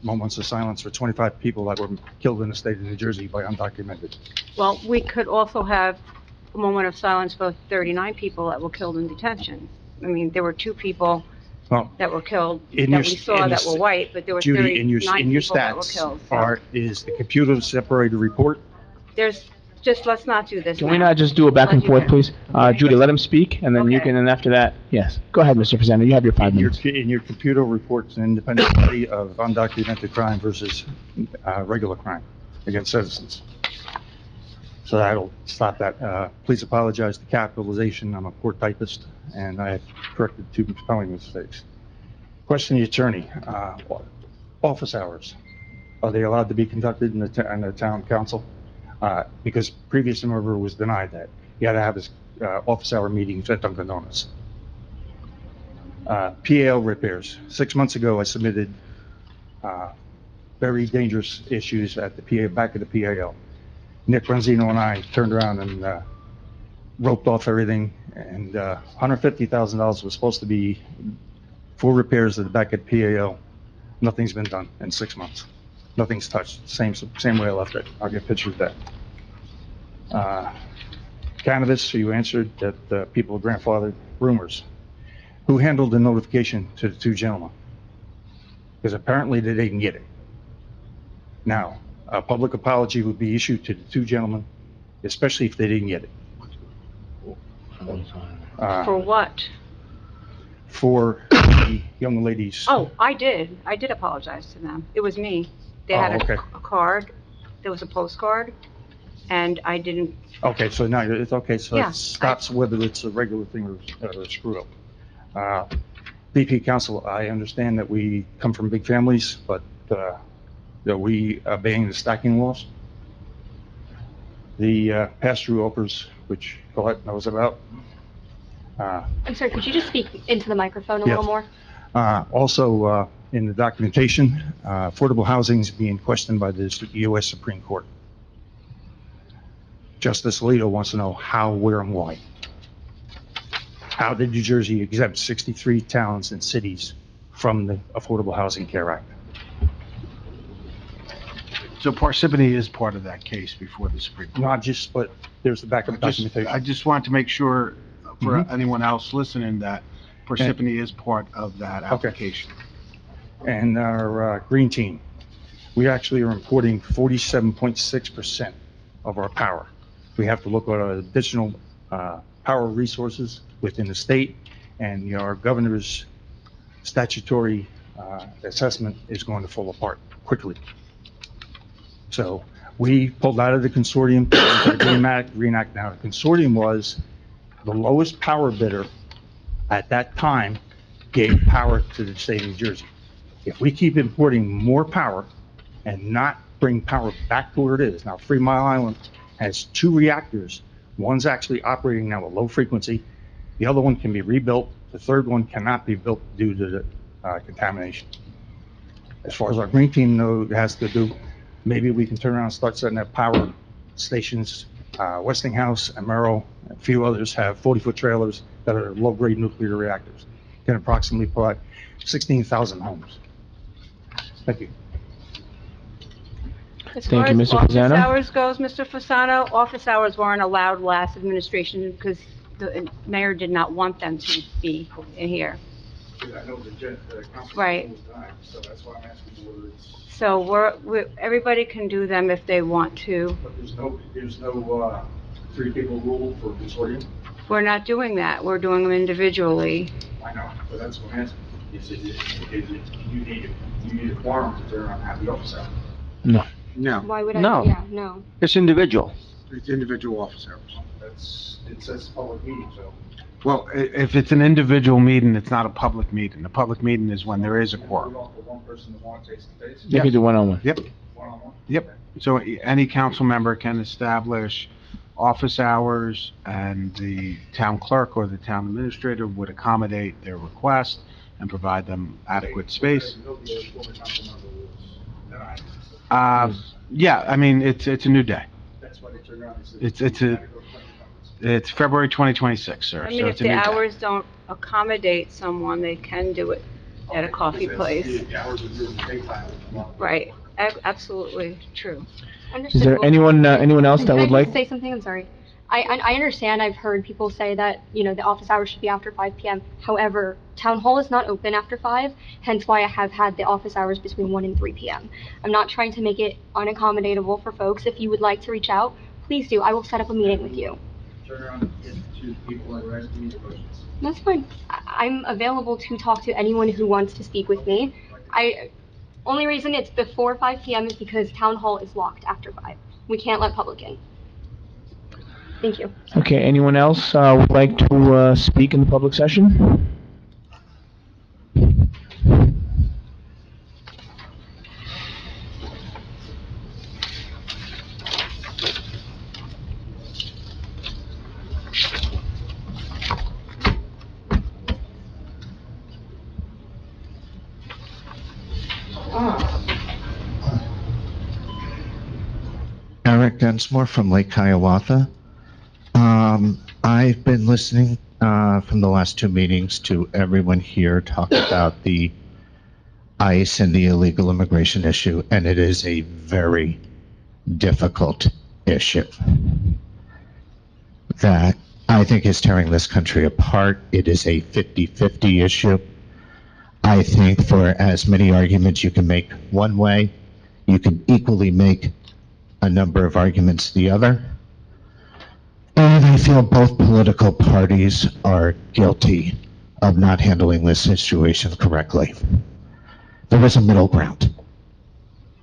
moments of silence for 25 people that were killed in the state of New Jersey by undocumented? Well, we could also have a moment of silence for 39 people that were killed in detention. I mean, there were 2 people Well, that were killed in that your we st- saw in that your were white, but there were Judy, 39 in your people that were stats killed. So is the computer separated report? there's, just, let's not do this Can we now. not just do a back and forth, please? Judy, let him speak, and then you Okay. can, and after that, yes. Go ahead, Mr. Pizzano, you have your 5 minutes. In your computer reports an independent study of undocumented crime versus regular crime against citizens. So that'll stop that. Please apologize to capitalization. I'm a poor typist, and I have corrected 2 spelling mistakes. Question the attorney, office hours, are they allowed to be conducted in the town council? Because previous member was denied that. He had to have his office hour meetings at Dunkin' Donuts. PAL repairs. 6 months ago, I submitted very dangerous issues at the back of the PAL. Nick Renzino and I turned around and roped off everything, and $150,000 was supposed to be for repairs at the back at PAL. Nothing's been done in 6 months. Nothing's touched. Same way I left it. I'll get pictures of that. Cannabis, you answered that people grandfathered. Rumors. Who handled the notification to the 2 gentlemen? Because apparently they didn't get it. Now, a public apology would be issued to the 2 gentlemen, especially if they didn't get it. For what? For the young ladies. Oh, I did apologize to them. It was me. They had okay. a card, there was a postcard, and I didn't, Okay, so now it's okay, so Yeah, it stops whether it's a regular thing or a screw up. VP Council, I understand that we come from big families, but are we obeying the stacking laws? The pass-through offers, which Colette knows about. I'm sorry, could you just speak into the microphone a Yes. little more? Also, in the documentation, affordable housing is being questioned by the U.S. Supreme Court. Justice Alito wants to know how, where, and why. How did New Jersey exempt 63 towns and cities from the Affordable Housing Care Act? So Parsippany is part of that case before the Supreme Court. Not just, but there's the backup documentation. I just want to make sure for anyone else listening that Parsippany is part of that application. And our green team, we actually are importing 47.6% of our power. We have to look at additional power resources within the state, and our governor's statutory assessment is going to fall apart quickly. So we pulled out of the consortium, Green Act. Now, the consortium was the lowest power bidder at that time gave power to the state of New Jersey. If we keep importing more power and not bring power back to where it is, now 3 Mile Island has 2 reactors. One's actually operating now at low frequency. The other one can be rebuilt. The third one cannot be built due to the contamination. As far as our green team has to do, maybe we can turn around and start setting up power stations. Westinghouse and Merrill, a few others have 40-foot trailers that are low-grade nuclear reactors. Can approximately provide 16,000 homes. Thank you. as far as office hours goes, Mr. Fasano, office hours weren't allowed last administration because the mayor did not want them to be here. I know the council Right. was denied, so that's why I'm asking whether it's, So everybody can do them if they want to. but there's no 3 people rule for consortium? We're not doing that. We're doing them individually. I know, but that's what I'm asking. Is you need a quorum to turn around and have the office hours? No. No, Why would I? No. Yeah, no. It's individual. it's individual office hours. It says public meeting, so. Well, if it's an individual meeting, it's not a public meeting. A public meeting is when there is a quorum. For one person to want face-to-face? You can do one-on-one. Yep, One-on-one? yep. So any council member can establish office hours, and the town clerk or the town administrator would accommodate their request and provide them adequate space. Yeah, I mean, it's a new day. That's why they turned around and said. It's February 2026, sir. I mean, So if it's a the new day. hours don't accommodate someone, they can do it at a coffee place. The hours are during the daytime. Right, absolutely true. Is there anyone else that Can I would like? just say something? I'm sorry. I understand, I've heard people say that, the office hours should be after 5 PM. However, town hall is not open after 5, hence why I have had the office hours between 1 and 3 PM. I'm not trying to make it unaccommodatable for folks. If you would like to reach out, please do. I will set up a meeting with you. Turn around and get to people that are asking these questions. That's fine. I'm available to talk to anyone who wants to speak with me. Only reason it's before 5 PM is because town hall is locked after 5. We can't let public in. Thank you. Okay, anyone else would like to speak in the public session? Eric Densmore from Lake Hiawatha. I've been listening from the last two meetings to everyone here talk about the ICE and the illegal immigration issue, and it is a very difficult issue that I think is tearing this country apart. It is a 50-50 issue. I think for as many arguments you can make one way, you can equally make a number of arguments the other. And I feel both political parties are guilty of not handling this situation correctly. There is a middle ground.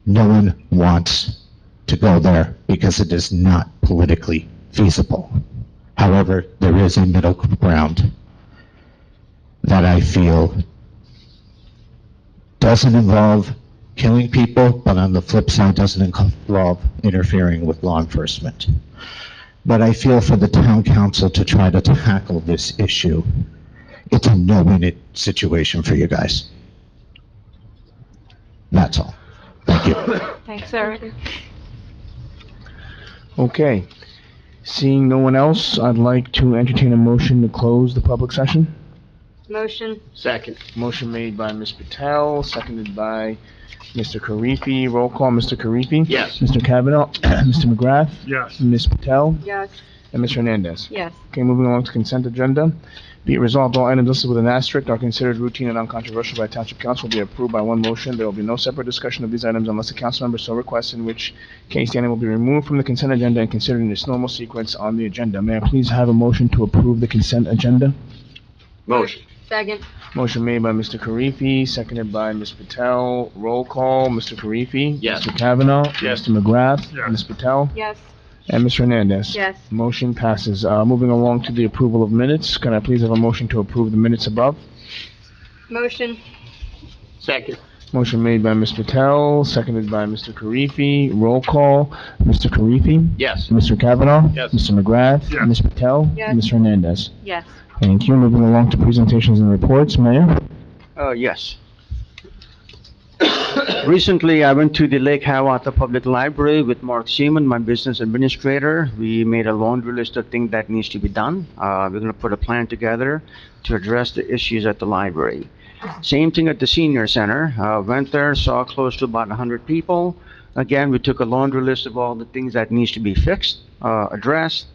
No one wants to go there because it is not politically feasible. However, there is a middle ground that I feel doesn't involve killing people, but on the flip side doesn't involve interfering with law enforcement. But I feel for the town council to try to tackle this issue, it's a no-win situation for you guys. That's all. Thank you. Thanks, Eric. Okay. Seeing no one else, I'd like to entertain a motion to close the public session. Motion. Second. Motion made by Ms. Patel, seconded by Mr. Karifi. Roll call, Mr. Karifi? Yes. Mr. Kavanaugh? Mr. McGrath? Yes. Ms. Patel? Yes. And Ms. Hernandez? Yes. Okay, moving along to consent agenda. Be it resolved, all items listed with an asterisk are considered routine and uncontroversial by Township Council will be approved by one motion. There will be no separate discussion of these items unless a council member so requests, in which case the item will be removed from the consent agenda and considered in its normal sequence on the agenda. May I please have a motion to approve the consent agenda? Motion. Second. Motion made by Mr. Karifi, seconded by Ms. Patel. Roll call, Mr. Karifi? Yes. Mr. Kavanaugh? Yes. Mr. McGrath? Yes. Ms. Patel? Yes. And Ms. Hernandez? Yes. Motion passes. Moving along to the approval of minutes. Can I please have a motion to approve the minutes above? Motion. Second. Motion made by Ms. Patel, seconded by Mr. Karifi. Roll call, Mr. Karifi? Yes. Mr. Kavanaugh? Yes. Mr. McGrath? Yes. Ms. Patel? Yes. Ms. Hernandez? Yes. Thank you. Moving along to presentations and reports. Mayor? Yes. Recently, I went to the Lake Hiawatha Public Library with Mark Seaman, my business administrator. We made a laundry list of things that needs to be done. We're going to put a plan together to address the issues at the library. Same thing at the senior center. Went there, saw close to about 100 people. Again, we took a laundry list of all the things that needs to be fixed, addressed,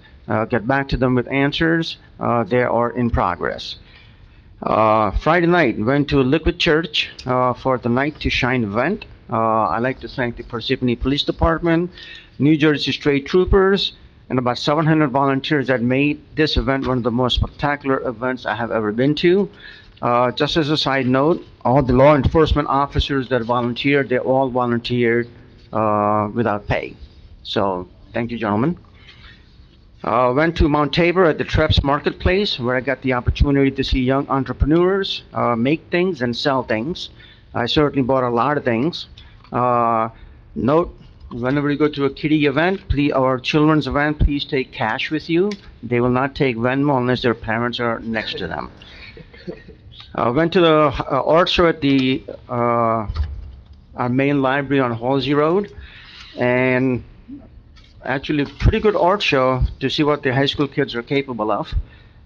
get back to them with answers. They are in progress. Friday night, went to Liquid Church for the Night to Shine event. I'd like to thank the Parsippany Police Department, New Jersey State Troopers, and about 700 volunteers that made this event one of the most spectacular events I have ever been to. Just as a side note, all the law enforcement officers that volunteered, they all volunteered without pay. So, thank you, gentlemen. Went to Mount Tabor at the Treps Marketplace, where I got the opportunity to see young entrepreneurs make things and sell things. I certainly bought a lot of things. Note, whenever you go to a kiddie event, or children's event, please take cash with you. They will not take Venmo unless their parents are next to them. Went to the art show at the our main library on Halsey Road, and actually pretty good art show to see what the high school kids are capable of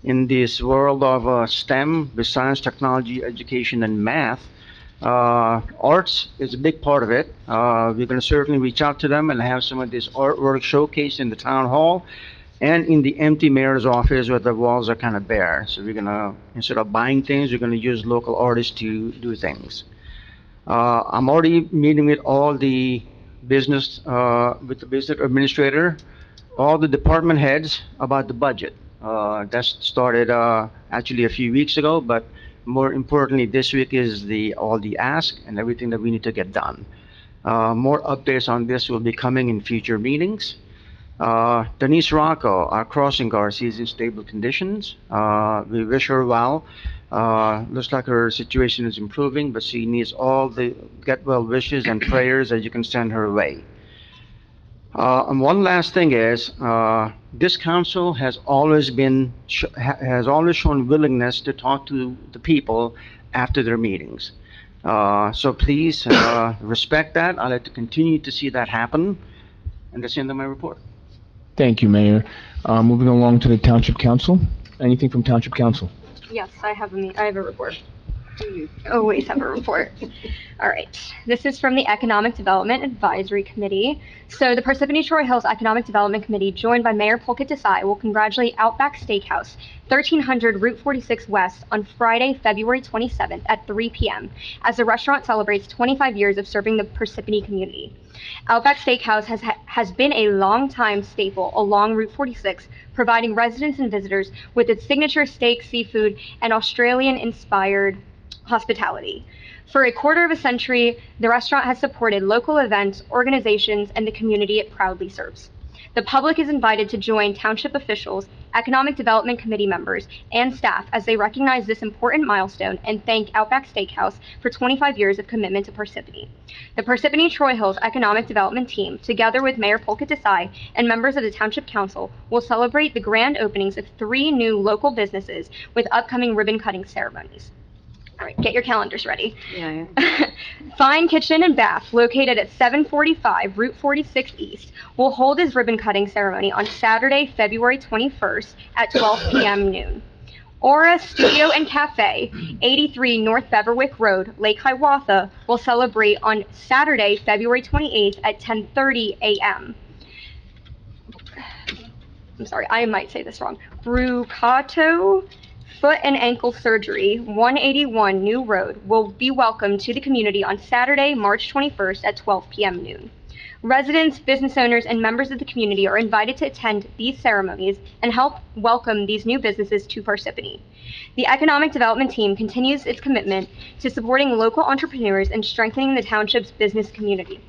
in this world of STEM, with science, technology, education, and math. Arts is a big part of it. We're going to certainly reach out to them and have some of this artwork showcased in the town hall and in the empty mayor's office where the walls are kind of bare. So we're going to, instead of buying things, we're going to use local artists to do things. I'm already meeting with all the business, with the business administrator, all the department heads about the budget. That started actually a few weeks ago, but more importantly, this week is all the ask and everything that we need to get done. More updates on this will be coming in future meetings. Denise Rocco, our crossing guard, she's in stable conditions. We wish her well. Looks like her situation is improving, but she needs all the get well wishes and prayers that you can send her way. And one last thing is, this council has always shown willingness to talk to the people after their meetings. So please, respect that. I'd like to continue to see that happen. And that's the end of my report. Thank you, Mayor. Moving along to the Township Council. Anything from Township Council? Yes, I have a report. Always have a report. All right. This is from the Economic Development Advisory Committee. So the Parsippany-Troy Hills Economic Development Committee, joined by Mayor Polkett Desai, will congratulate Outback Steakhouse, 1300 Route 46 West, on Friday, February 27th at 3 p.m. as the restaurant celebrates 25 years of serving the Parsippany community. Outback Steakhouse has been a long-time staple along Route 46, providing residents and visitors with its signature steak, seafood, and Australian-inspired hospitality. For a quarter of a century, the restaurant has supported local events, organizations, and the community it proudly serves. The public is invited to join township officials, Economic Development Committee members, and staff as they recognize this important milestone and thank Outback Steakhouse for 25 years of commitment to Parsippany. The Parsippany-Troy Hills Economic Development Team, together with Mayor Polkett Desai and members of the Township Council, will celebrate the grand openings of 3 new local businesses with upcoming ribbon-cutting ceremonies. All right, get your calendars ready. Yeah. Fine Kitchen and Bath, located at 745 Route 46 East, will hold its ribbon-cutting ceremony on Saturday, February 21st at 12 p.m. noon. Aura Studio and Cafe, 83 North Beverwick Road, Lake Hiawatha, will celebrate on Saturday, February 28th at 10:30 a.m. I'm sorry, I might say this wrong. Brucato Foot and Ankle Surgery, 181 New Road, will be welcomed to the community on Saturday, March 21st at 12 p.m. noon. Residents, business owners, and members of the community are invited to attend these ceremonies and help welcome these new businesses to Parsippany. The Economic Development Team continues its commitment to supporting local entrepreneurs and strengthening the township's business community.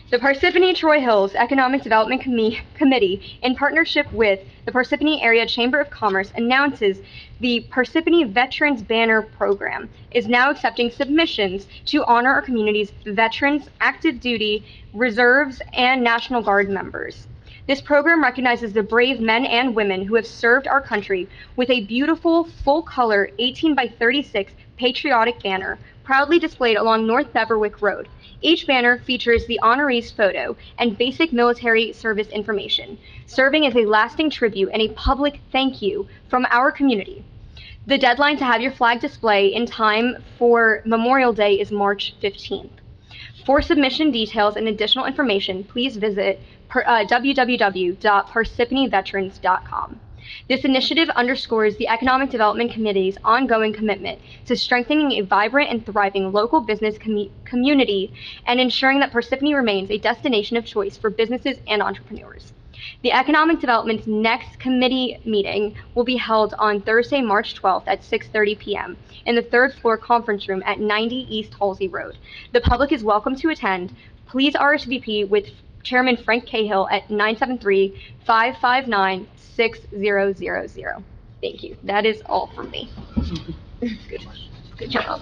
The Parsippany-Troy Hills Economic Development Committee, in partnership with the Parsippany Area Chamber of Commerce, announces the Parsippany Veterans Banner Program is now accepting submissions to honor our community's veterans, active duty, reserves, and National Guard members. This program recognizes the brave men and women who have served our country with a beautiful, full-color 18 by 36 patriotic banner proudly displayed along North Beverwick Road. Each banner features the honoree's photo and basic military service information, serving as a lasting tribute and a public thank you from our community. The deadline to have your flag display in time for Memorial Day is March 15th. For submission details and additional information, please visit www.parsippanyveterans.com. This initiative underscores the Economic Development Committee's ongoing commitment to strengthening a vibrant and thriving local business community and ensuring that Parsippany remains a destination of choice for businesses and entrepreneurs. The Economic Development's next committee meeting will be held on Thursday, March 12th at 6:30 p.m. in the 3rd floor conference room at 90 East Halsey Road. The public is welcome to attend. Please RSVP with Chairman Frank Cahill at 973-559-6000. Thank you. That is all from me. Good job.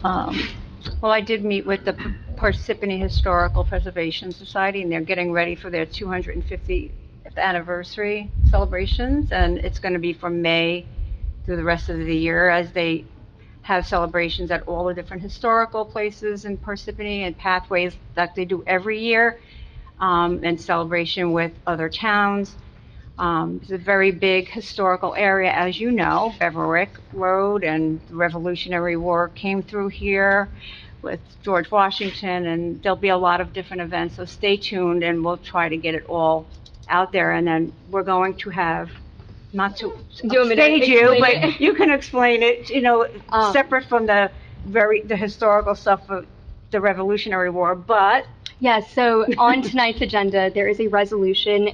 Well, I did meet with the Parsippany Historical Preservation Society, and they're getting ready for their 250th anniversary celebrations, and it's going to be from May through the rest of the year as they have celebrations at all the different historical places in Parsippany and pathways that they do every year, and celebration with other towns. It's a very big historical area, as you know. Beverwick Road and the Revolutionary War came through here with George Washington, and there'll be a lot of different events, so stay tuned and we'll try to get it all out there. And then we're going to have, not to stage you, but you can explain it, separate from the historical stuff of the Revolutionary War, but Yes, so on tonight's agenda, there is a resolution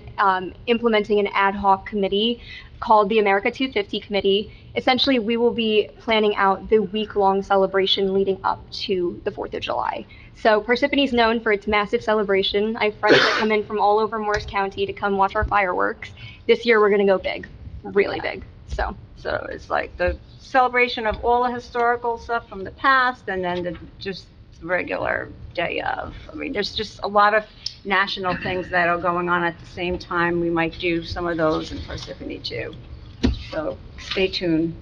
implementing an ad hoc committee called the America 250 Committee. Essentially, we will be planning out the week-long celebration leading up to the 4th of July. So Parsippany is known for its massive celebration. I have friends that come in from all over Morris County to come watch our fireworks. This year, we're going to go big, really big. So it's like the celebration of all the historical stuff from the past, and then the just regular day of. I mean, there's just a lot of national things that are going on at the same time. We might do some of those in Parsippany too. So stay tuned.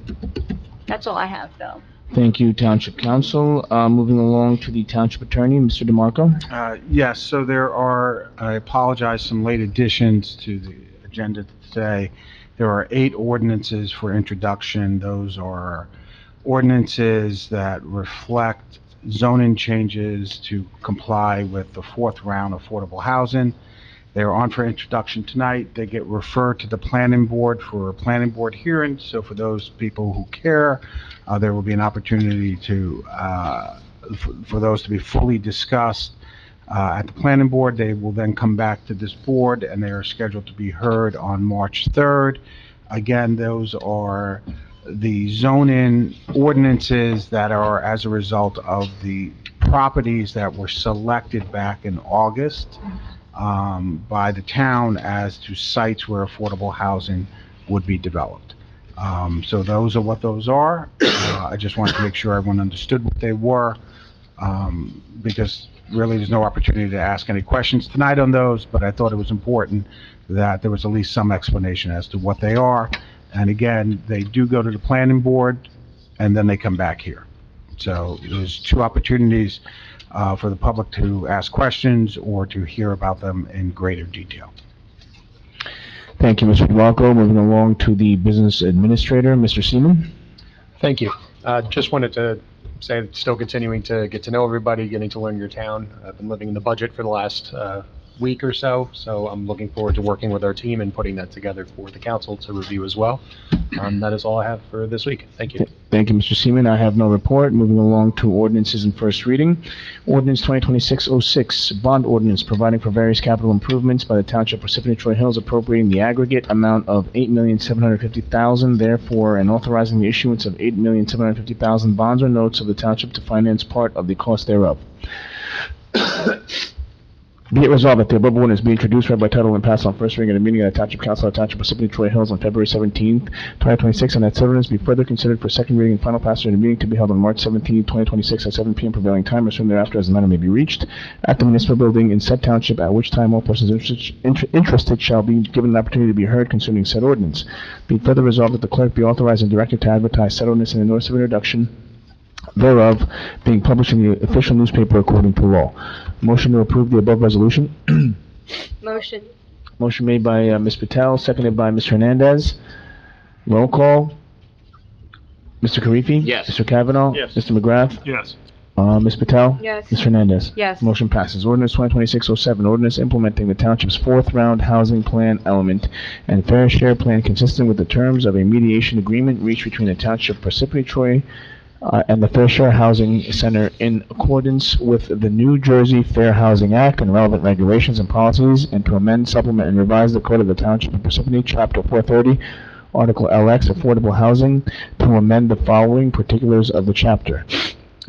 That's all I have, though. Thank you, Township Council. Moving along to the Township Attorney, Mr. DeMarco. Yes, so there are, I apologize, some late additions to the agenda today. There are 8 ordinances for introduction. Those are ordinances that reflect zoning changes to comply with the 4th round affordable housing. They're on for introduction tonight. They get referred to the planning board for a planning board hearing. So for those people who care, there will be an opportunity to for those to be fully discussed at the planning board. They will then come back to this board, and they are scheduled to be heard on March 3rd. Again, those are the zoning ordinances that are as a result of the properties that were selected back in August by the town as to sites where affordable housing would be developed. So those are what those are. I just wanted to make sure everyone understood what they were, because really there's no opportunity to ask any questions tonight on those, but I thought it was important that there was at least some explanation as to what they are. And again, they do go to the planning board, and then they come back here. So there's 2 opportunities for the public to ask questions or to hear about them in greater detail. Thank you, Mr. DeMarco. Moving along to the Business Administrator, Mr. Seaman. Thank you. Just wanted to say that still continuing to get to know everybody, getting to learn your town. I've been living in the budget for the last week or so I'm looking forward to working with our team and putting that together for the council to review as well. That is all I have for this week. Thank you. Thank you, Mr. Seaman. I have no report. Moving along to ordinances in first reading. Ordinance 2026-06, bond ordinance providing for various capital improvements by the Township of Parsippany-Troy Hills, appropriating the aggregate amount of $8,750,000, therefore, and authorizing the issuance of $8,750,000 bonds or notes of the township to finance part of the cost thereof. Be it resolved that the above ordinance be introduced, read by title, and passed on first reading at a meeting of the Township Council of the Township of Parsippany-Troy Hills on February 17th, 2026, and that said ordinance be further considered for second reading and final passage at a meeting to be held on March 17th, 2026, at 7 p.m. prevailing time, or soon thereafter, as the matter may be reached, at the municipal building in said township, at which time all persons interested shall be given an opportunity to be heard concerning said ordinance. Be further resolved that the clerk be authorized and directed to advertise said ordinance in a notice of introduction thereof being published in the official newspaper according to law. Motion to approve the above resolution. Motion. Motion made by Ms. Patel, seconded by Mr. Hernandez. Roll call. Mr. Karifi? Yes. Mr. Kavanaugh? Yes. Mr. McGrath? Yes. Ms. Patel? Yes. Mr. Hernandez? Yes. Motion passes. Ordinance 2026-07, ordinance implementing the township's 4th round housing plan element and fair share plan consistent with the terms of a mediation agreement reached between the Township of Parsippany-Troy and the Fair Share Housing Center in accordance with the New Jersey Fair Housing Act and relevant regulations and policies, and to amend, supplement, and revise the Code of the Township of Parsippany, Chapter 430, Article LX, Affordable Housing, to amend the following particulars of the chapter.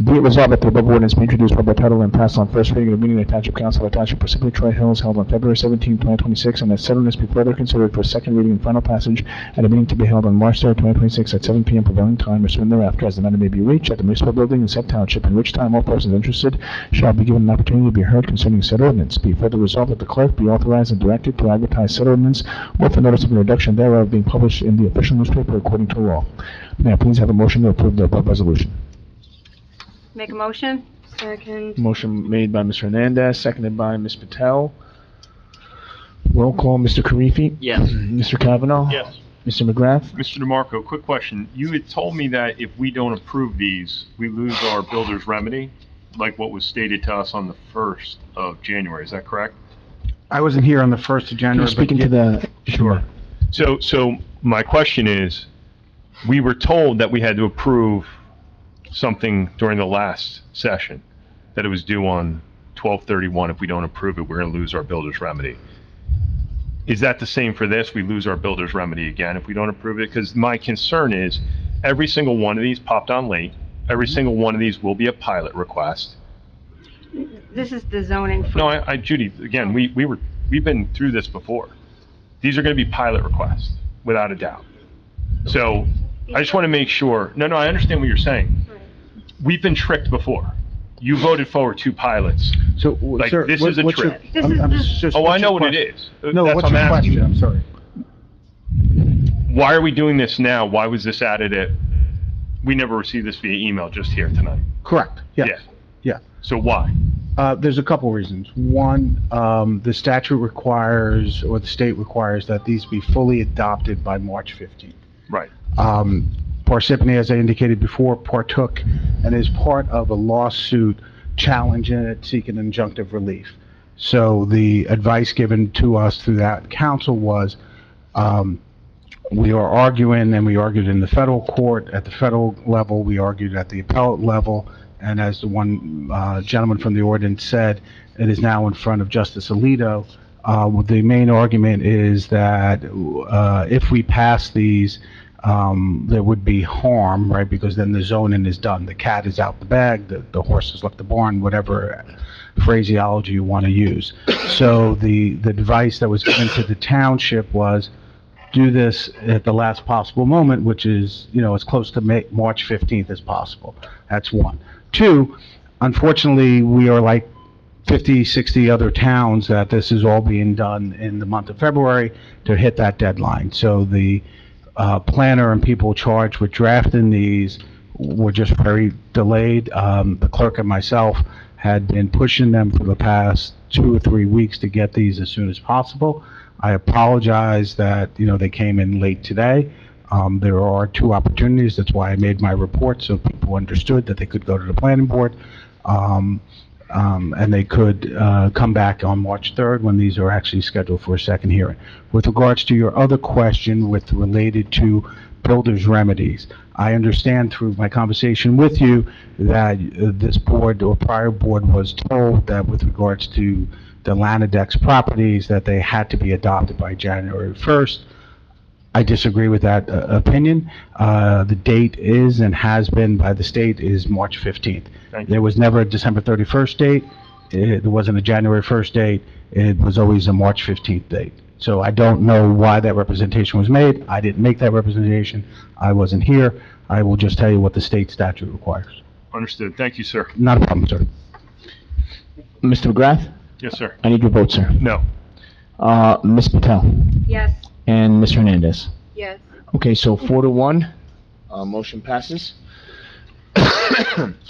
Be it resolved that the above ordinance be introduced by title and passed on first reading at a meeting of the Township Council of the Township of Parsippany-Troy Hills held on February 17, 2026, and that said ordinance be further considered for second reading and final passage at a meeting to be held on March 3, 2026 at 7 p.m. prevailing time or soon thereafter, as the matter may be reached at the municipal building in said township, in which time all persons interested shall be given an opportunity to be heard concerning said ordinance. Be further resolved that the clerk be authorized and directed to advertise said ordinance with the notice of introduction thereof being published in the official newspaper according to law. May I please have a motion to approve the above resolution? Make a motion? Second. Motion made by Mr. Hernandez, seconded by Ms. Patel. Roll call, Mr. Karifi? Yes. Mr. Kavanaugh? Yes. Mr. McGrath? Mr. DeMarco, quick question. You had told me that if we don't approve these, we lose our builder's remedy, like what was stated to us on the 1st of January. Is that correct? I wasn't here on the 1st of Can January. you speak but into the... Sure. So my question is, we were told that we had to approve something during the last session, that it was due on 12/31, if we don't approve it, we're going to lose our builder's remedy. Is that the same for this? We lose our builder's remedy again if we don't approve it? Because my concern is every single one of these popped on late. Every single one of these will be a pilot request. This is the zoning. No, Judy, again, we've been through this before. These are going to be pilot requests, without a doubt. So I just want to make sure. No, I understand what you're saying. We've been tricked before. You voted forward 2 pilots. So, like, sir, this is a trick. I know what it is. No, That's what's what your I'm asking. question? I'm sorry. Why are we doing this now? Why was this added at, we never received this via email, just here tonight? Correct, yes. Yeah. Yeah. So why? There's a couple reasons. One, the statute requires, or the state requires, that these be fully adopted by March 15th. Right. Parsippany, as I indicated before, partook and is part of a lawsuit challenging it, seeking injunctive relief. So the advice given to us through that counsel was, we are arguing, and we argued in the federal court, at the federal level, we argued at the appellate level, and as the one gentleman from the ordinance said, it is now in front of Justice Alito. The main argument is that if we pass these, there would be harm, right? Because then the zoning is done. The cat is out the bag, the horse has left the barn, whatever phraseology you want to use. So the advice that was given to the township was, do this at the last possible moment, which is, as close to March 15th as possible. That's one. Two, unfortunately, we are like 50, 60 other towns that this is all being done in the month of February to hit that deadline. So the planner and people charged with drafting these were just very delayed. The clerk and myself had been pushing them for the past 2 or 3 weeks to get these as soon as possible. I apologize that, they came in late today. There are 2 opportunities. That's why I made my report, so people understood that they could go to the planning board, and they could come back on March 3rd when these are actually scheduled for a second hearing. With regards to your other question related to builder's remedies, I understand through my conversation with you that this board or prior board was told that with regards to the Lanadex properties that they had to be adopted by January 1st. I disagree with that opinion. The date is and has been by the state is March 15th. There was never a December 31st date. There wasn't a January 1st date. It was always a March 15th date. So I don't know why that representation was made. I didn't make that representation. I wasn't here. I will just tell you what the state statute requires. Understood. Thank you, sir. Not a problem, sir. Mr. McGrath? Yes, sir. I need your vote, sir. No. Ms. Patel? Yes. And Mr. Hernandez? Yes. Okay, so 4-1, motion passes.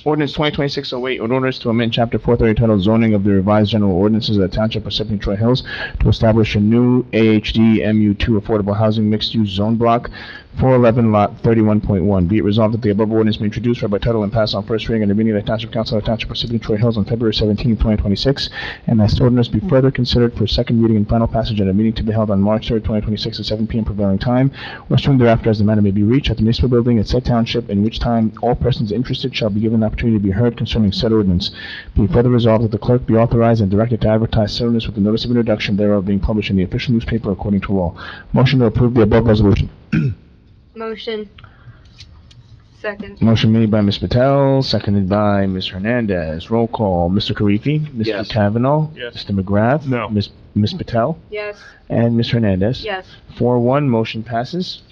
Ordinance 2026-08, an ordinance to amend Chapter 430 titled Zoning of the Revised General Ordinances of the Township of Parsippany-Troy Hills to establish a new AHD MU2 affordable housing mixed-use zone block, 411 lot 31.1. Be it resolved that the above ordinance be introduced, read by title, and passed on first reading at the meeting of the Township Council of the Township of Parsippany-Troy Hills on February 17, 2026, and that ordinance be further considered for second reading and final passage at a meeting to be held on March 3rd, 2026 at 7 p.m. prevailing time, or soon thereafter as the matter may be reached at the municipal building at said township, in which time all persons interested shall be given the opportunity to be heard concerning said ordinance. Be further resolved that the clerk be authorized and directed to advertise said ordinance with the notice of introduction thereof being published in the official newspaper according to law. Motion to approve the above resolution. Motion. Second. Motion made by Ms. Patel, seconded by Ms. Hernandez. Roll call. Mr. Karifi? Mr. Yes. Kavanaugh? Yes. Mr. McGrath? No. Ms. Patel? Yes. And Ms. Hernandez? Yes. 4-1, motion passes.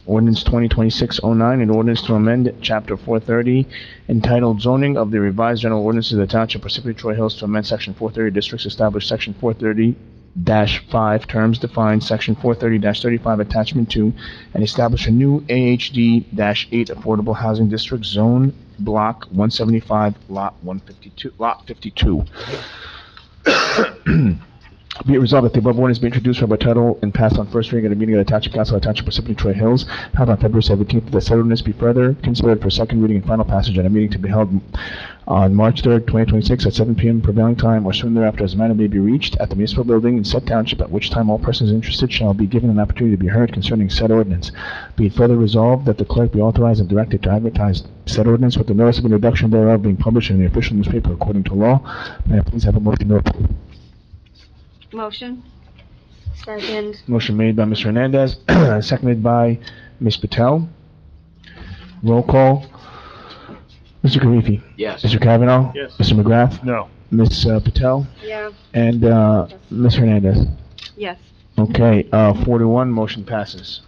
Ordinance 2026-09, an ordinance to amend Chapter 430 entitled Zoning of the Revised General Ordinances of the Township of Parsippany-Troy Hills to amend Section 430 districts, establish Section 430-5 terms defined, Section 430-35 attachment 2, and establish a new AHD-8 affordable housing district zone block 175 lot 52. Be it resolved that the above ordinance be introduced, read by title, and passed on first reading at a meeting of the Township Council of the Township of Parsippany-Troy Hills held on February 17th, that said ordinance be further considered for second reading and final passage at a meeting to be held on March 3rd, 2026 at 7 p.m. prevailing time or soon thereafter as the matter may be reached at the municipal building in said township, at which time all persons interested shall be given an opportunity to be heard concerning said ordinance. Be it further resolved that the clerk be authorized and directed to advertise said ordinance with the notice of introduction thereof being published in the official newspaper according to law. May I please have a motion to approve? Motion? Second. Motion made by Mr. Hernandez, seconded by Ms. Patel. Roll call. Mr. Karifi. Yes. Mr. Kavanaugh. Yes. Mr. McGrath. No. Ms. Patel. Yeah. And Ms. Hernandez. Yes. Okay, 4-1, motion passes.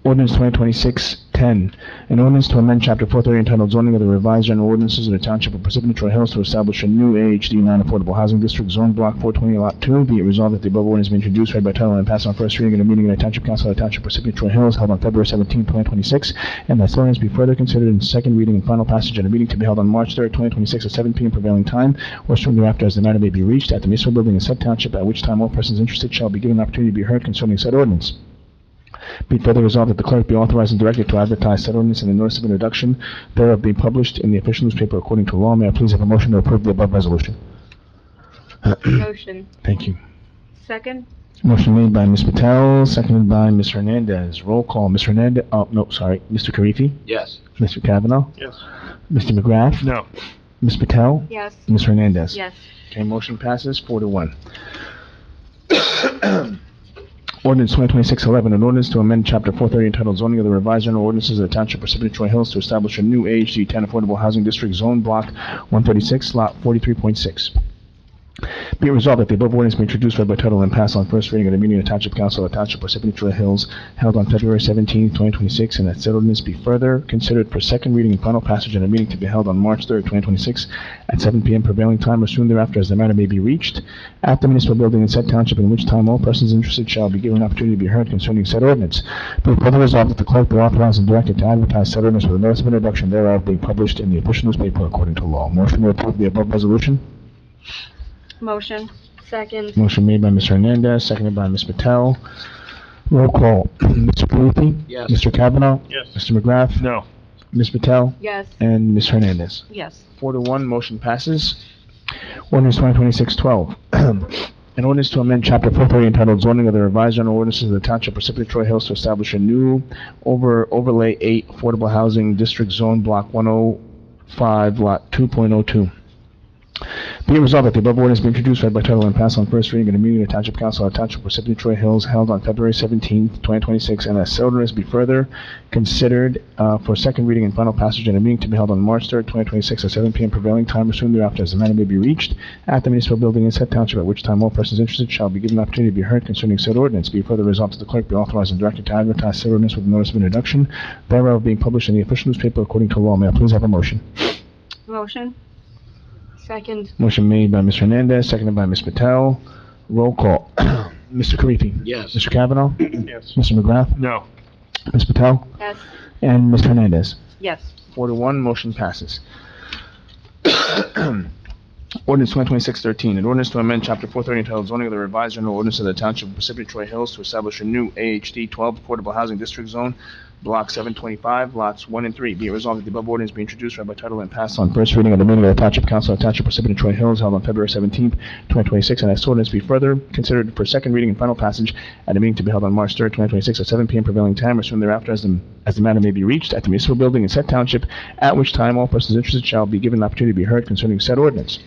Ordinance 2026-10, an ordinance to amend Chapter 430 entitled Zoning of the Revised General Ordinances of the Township of Parsippany-Troy Hills to establish a new AHD non-affordable housing district, Zone Block 420, Lot 2. Be it resolved that the above ordinance be introduced, read by title, and passed on first reading at a meeting of the Township Council of the Township of Parsippany-Troy Hills held on February 17, 2026, and that this ordinance be further considered in second reading and final passage at a meeting to be held on March 3rd, 2026 at 7 p.m. prevailing time, or soon thereafter as the matter may be reached at the municipal building in said township, at which time all persons interested shall be given an opportunity to be heard concerning said ordinance. Be it further resolved that the clerk be authorized and directed to advertise said ordinance in the notice of introduction thereof being published in the official newspaper according to law. May I please have a motion to approve the above resolution? Motion. Thank you. Second? Motion made by Ms. Patel, seconded by Ms. Hernandez. Roll call. Ms. Hernandez, Mr. Karifi? Yes. Mr. Kavanaugh? Yes. Mr. McGrath? No. Ms. Patel? Yes. Ms. Hernandez? Yes. Okay, motion passes 4-1. Ordinance 2026-11, an ordinance to amend Chapter 430 entitled Zoning of the Revised General Ordinances of the Township of Parsippany-Troy Hills to establish a new AHD 10 Affordable Housing District, Zone Block 136, Lot 43.6. Be it resolved that the above ordinance be introduced, read by title, and passed on first reading at a meeting of the Township Council of the Township of Parsippany-Troy Hills held on February 17, 2026, and that said ordinance be further considered for second reading and final passage at a meeting to be held on March 3rd, 2026 at 7 p.m. prevailing time or soon thereafter as the matter may be reached at the municipal building in said township, in which time all persons interested shall be given an opportunity to be heard concerning said ordinance. Be it further resolved that the clerk be authorized and directed to advertise said ordinance with a notice of introduction thereof being published in the official newspaper according to law. Motion to approve the above resolution? Motion. Second. Motion made by Ms. Hernandez, seconded by Ms. Patel. Roll call. Mr. Karifi? Yes. Mr. Kavanaugh? Yes. Mr. McGrath? No. Ms. Patel? Yes. And Ms. Hernandez. Yes. 4-1, motion passes. Ordinance 2026-12. An ordinance to amend Chapter 430 entitled Zoning of the Revised General Ordinances of the Township of Parsippany-Troy Hills to establish a new Overlay 8 Affordable Housing District, Zone Block 105, Lot 2.02. Be it resolved that the above ordinance be introduced, read by title, and passed on first reading at a meeting of the Township Council of the Township of Parsippany-Troy Hills held on February 17, 2026, and that said ordinance be further considered for second reading and final passage at a meeting to be held on March 3rd, 2026 at 7 p.m. prevailing time or soon thereafter as the matter may be reached at the municipal building in said township, at which time all persons interested shall be given an opportunity to be heard concerning said ordinance. Be it further resolved that the clerk be authorized and directed to advertise said ordinance with a notice of introduction thereof being published in the official newspaper according to law. May I please have a motion? Motion. Second. Motion made by Ms. Hernandez, seconded by Ms. Patel. Roll call. Mr. Karifi? Yes. Mr. Kavanaugh? Yes. Mr. McGrath? No. Ms. Patel? Yes. And Ms. Hernandez. Yes. 4-1, motion passes. Ordinance 2026-13, an ordinance to amend Chapter 430 entitled Zoning of the Revised General Ordinance of the Township of Parsippany-Troy Hills to establish a new AHD 12 Affordable Housing District Zone, Block 725, Lots 1 and 3. Be it resolved that the above ordinance be introduced, read by title, and passed on first reading at the meeting of the Township Council of the Township of Parsippany-Troy Hills held on February 17, 2026, and that ordinance be further considered for second reading and final passage at a meeting to be held on March 3rd, 2026 at 7 p.m. prevailing time or soon thereafter as the matter may be reached at the municipal building in said township, at which time all persons interested shall be given an opportunity to be heard concerning said ordinance.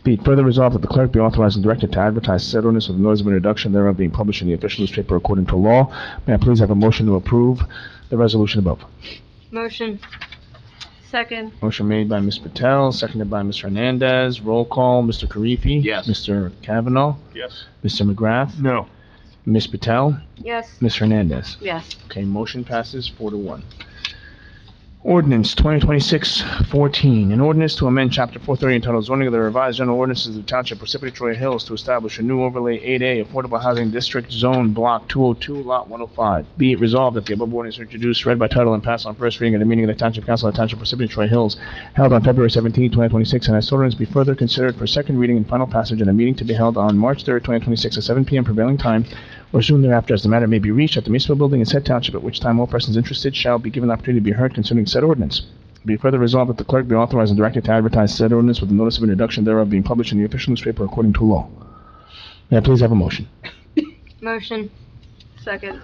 Be it further resolved that the clerk be authorized and directed to advertise said ordinance with a notice of introduction thereof being published in the official newspaper according to law. May I please have a motion to approve the resolution above? Motion. Second. Motion made by Ms. Patel, seconded by Ms. Hernandez. Roll call. Mr. Karifi? Yes. Mr. Kavanaugh? Yes. Mr. McGrath? No. Ms. Patel? Yes. Ms. Hernandez? Yes. Okay, motion passes 4-1. Ordinance 2026-14, an ordinance to amend Chapter 430 entitled Zoning of the Revised General Ordinances of the Township of Parsippany-Troy Hills to establish a new Overlay 8A Affordable Housing District Zone Block 202, Lot 105. Be it resolved that the above ordinance is introduced, read by title, and passed on first reading at a meeting of the Township Council of the Township of Parsippany-Troy Hills held on February 17, 2026, and as ordinance be further considered for second reading and final passage at a meeting to be held on March 3rd, 2026 at 7 p.m. prevailing time or soon thereafter as the matter may be reached at the municipal building in said township, at which time all persons interested shall be given the opportunity to be heard concerning said ordinance. Be further resolved that the clerk be authorized and directed to advertise said ordinance with the notice of introduction thereof being published in the official newspaper according to law. May I please have a motion? Motion. Second.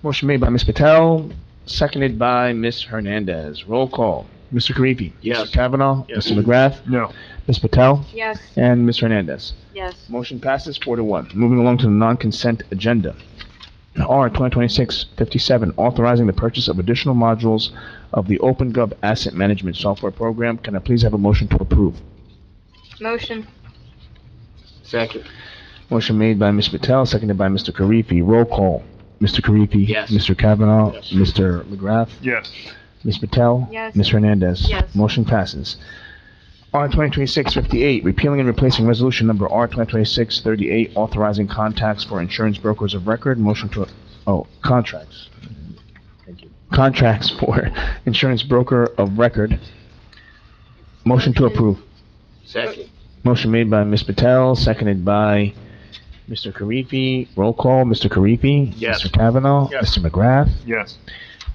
Motion made by Ms. Patel, seconded by Ms. Hernandez. Roll call. Mr. Karifi. Yes. Mr. Kavanaugh. Yes. Mr. McGrath. No. Ms. Patel. Yes. And Ms. Hernandez. Yes. Motion passes 4-1. Moving along to the non-consent agenda. R 2026-57, authorizing the purchase of additional modules of the OpenGov Asset Management Software Program. Can I please have a motion to approve? Motion. Second. Motion made by Ms. Patel, seconded by Mr. Karifi. Roll call. Mr. Karifi. Yes. Mr. Kavanaugh. Yes. Mr. McGrath. Yes. Ms. Patel. Yes. Ms. Hernandez. Yes. Motion passes. R 2026-58, repealing and replacing resolution number R 2026-38, authorizing contacts for insurance brokers of record. Motion to, contracts. Thank you. Contracts for insurance broker of record. Motion to approve. Second. Motion made by Ms. Patel, seconded by Mr. Karifi. Roll call, Mr. Karifi. Yes. Mr. Kavanaugh. Yes. Mr. McGrath. Yes.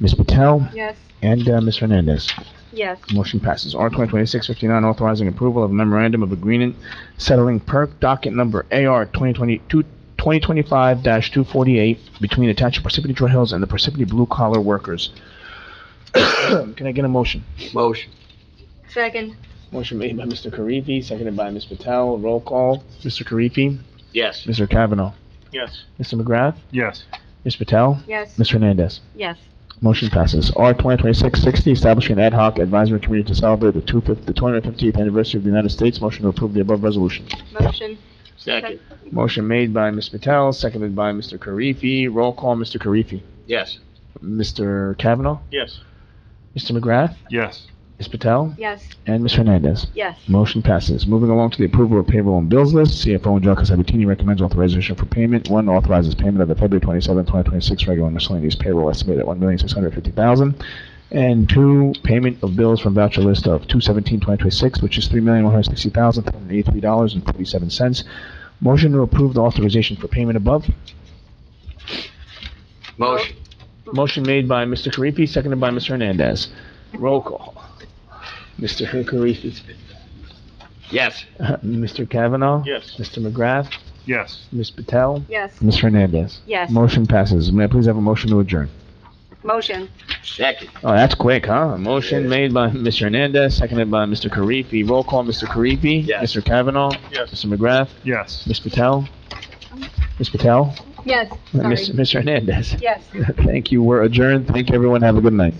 Ms. Patel. Yes. And Ms. Hernandez. Yes. Motion passes. R 2026-59, authorizing approval of a memorandum of agreement settling PERC docket number AR 2025-248 between the Township of Parsippany-Troy Hills and the Parsippany Blue Collar Workers. Can I get a motion? Motion. Second. Motion made by Mr. Karifi, seconded by Ms. Patel. Roll call. Mr. Karifi. Yes. Mr. Kavanaugh. Yes. Mr. McGrath. Yes. Ms. Patel. Yes. Ms. Hernandez. Yes. Motion passes. R 2026-60, establishing an ad hoc advisory committee to celebrate the 250th anniversary of the United States. Motion to approve the above resolution. Motion. Second. Motion made by Ms. Patel, seconded by Mr. Karifi. Roll call, Mr. Karifi. Yes. Mr. Kavanaugh. Yes. Mr. McGrath. Yes. Ms. Patel. Yes. And Ms. Hernandez. Yes. Motion passes. Moving along to the approval of payroll and bills list. CFO Angelica Sabatini recommends authorization for payment. 1, authorizes payment of the February 27, 2026 regular miscellaneous payroll estimated at $1,650,000. And 2, payment of bills from voucher list of 2/17/2026, which is $3,160,383.47. Motion to approve the authorization for payment above. Motion. Motion made by Mr. Karifi, seconded by Ms. Hernandez. Roll call. Mr. Karifi. Yes. Mr. Kavanaugh. Yes. Mr. McGrath. Yes. Ms. Patel. Yes. Ms. Hernandez. Yes. Motion passes. May I please have a motion to adjourn? Motion. Second. Oh, that's quick, huh? Motion made by Ms. Hernandez, seconded by Mr. Karifi. Roll call, Mr. Karifi. Yes. Mr. Kavanaugh. Yes. Mr. McGrath. Yes. Ms. Patel. Ms. Patel. Yes. Ms. Hernandez. Yes. Thank you. We're adjourned. Thank you, everyone. Have a good night.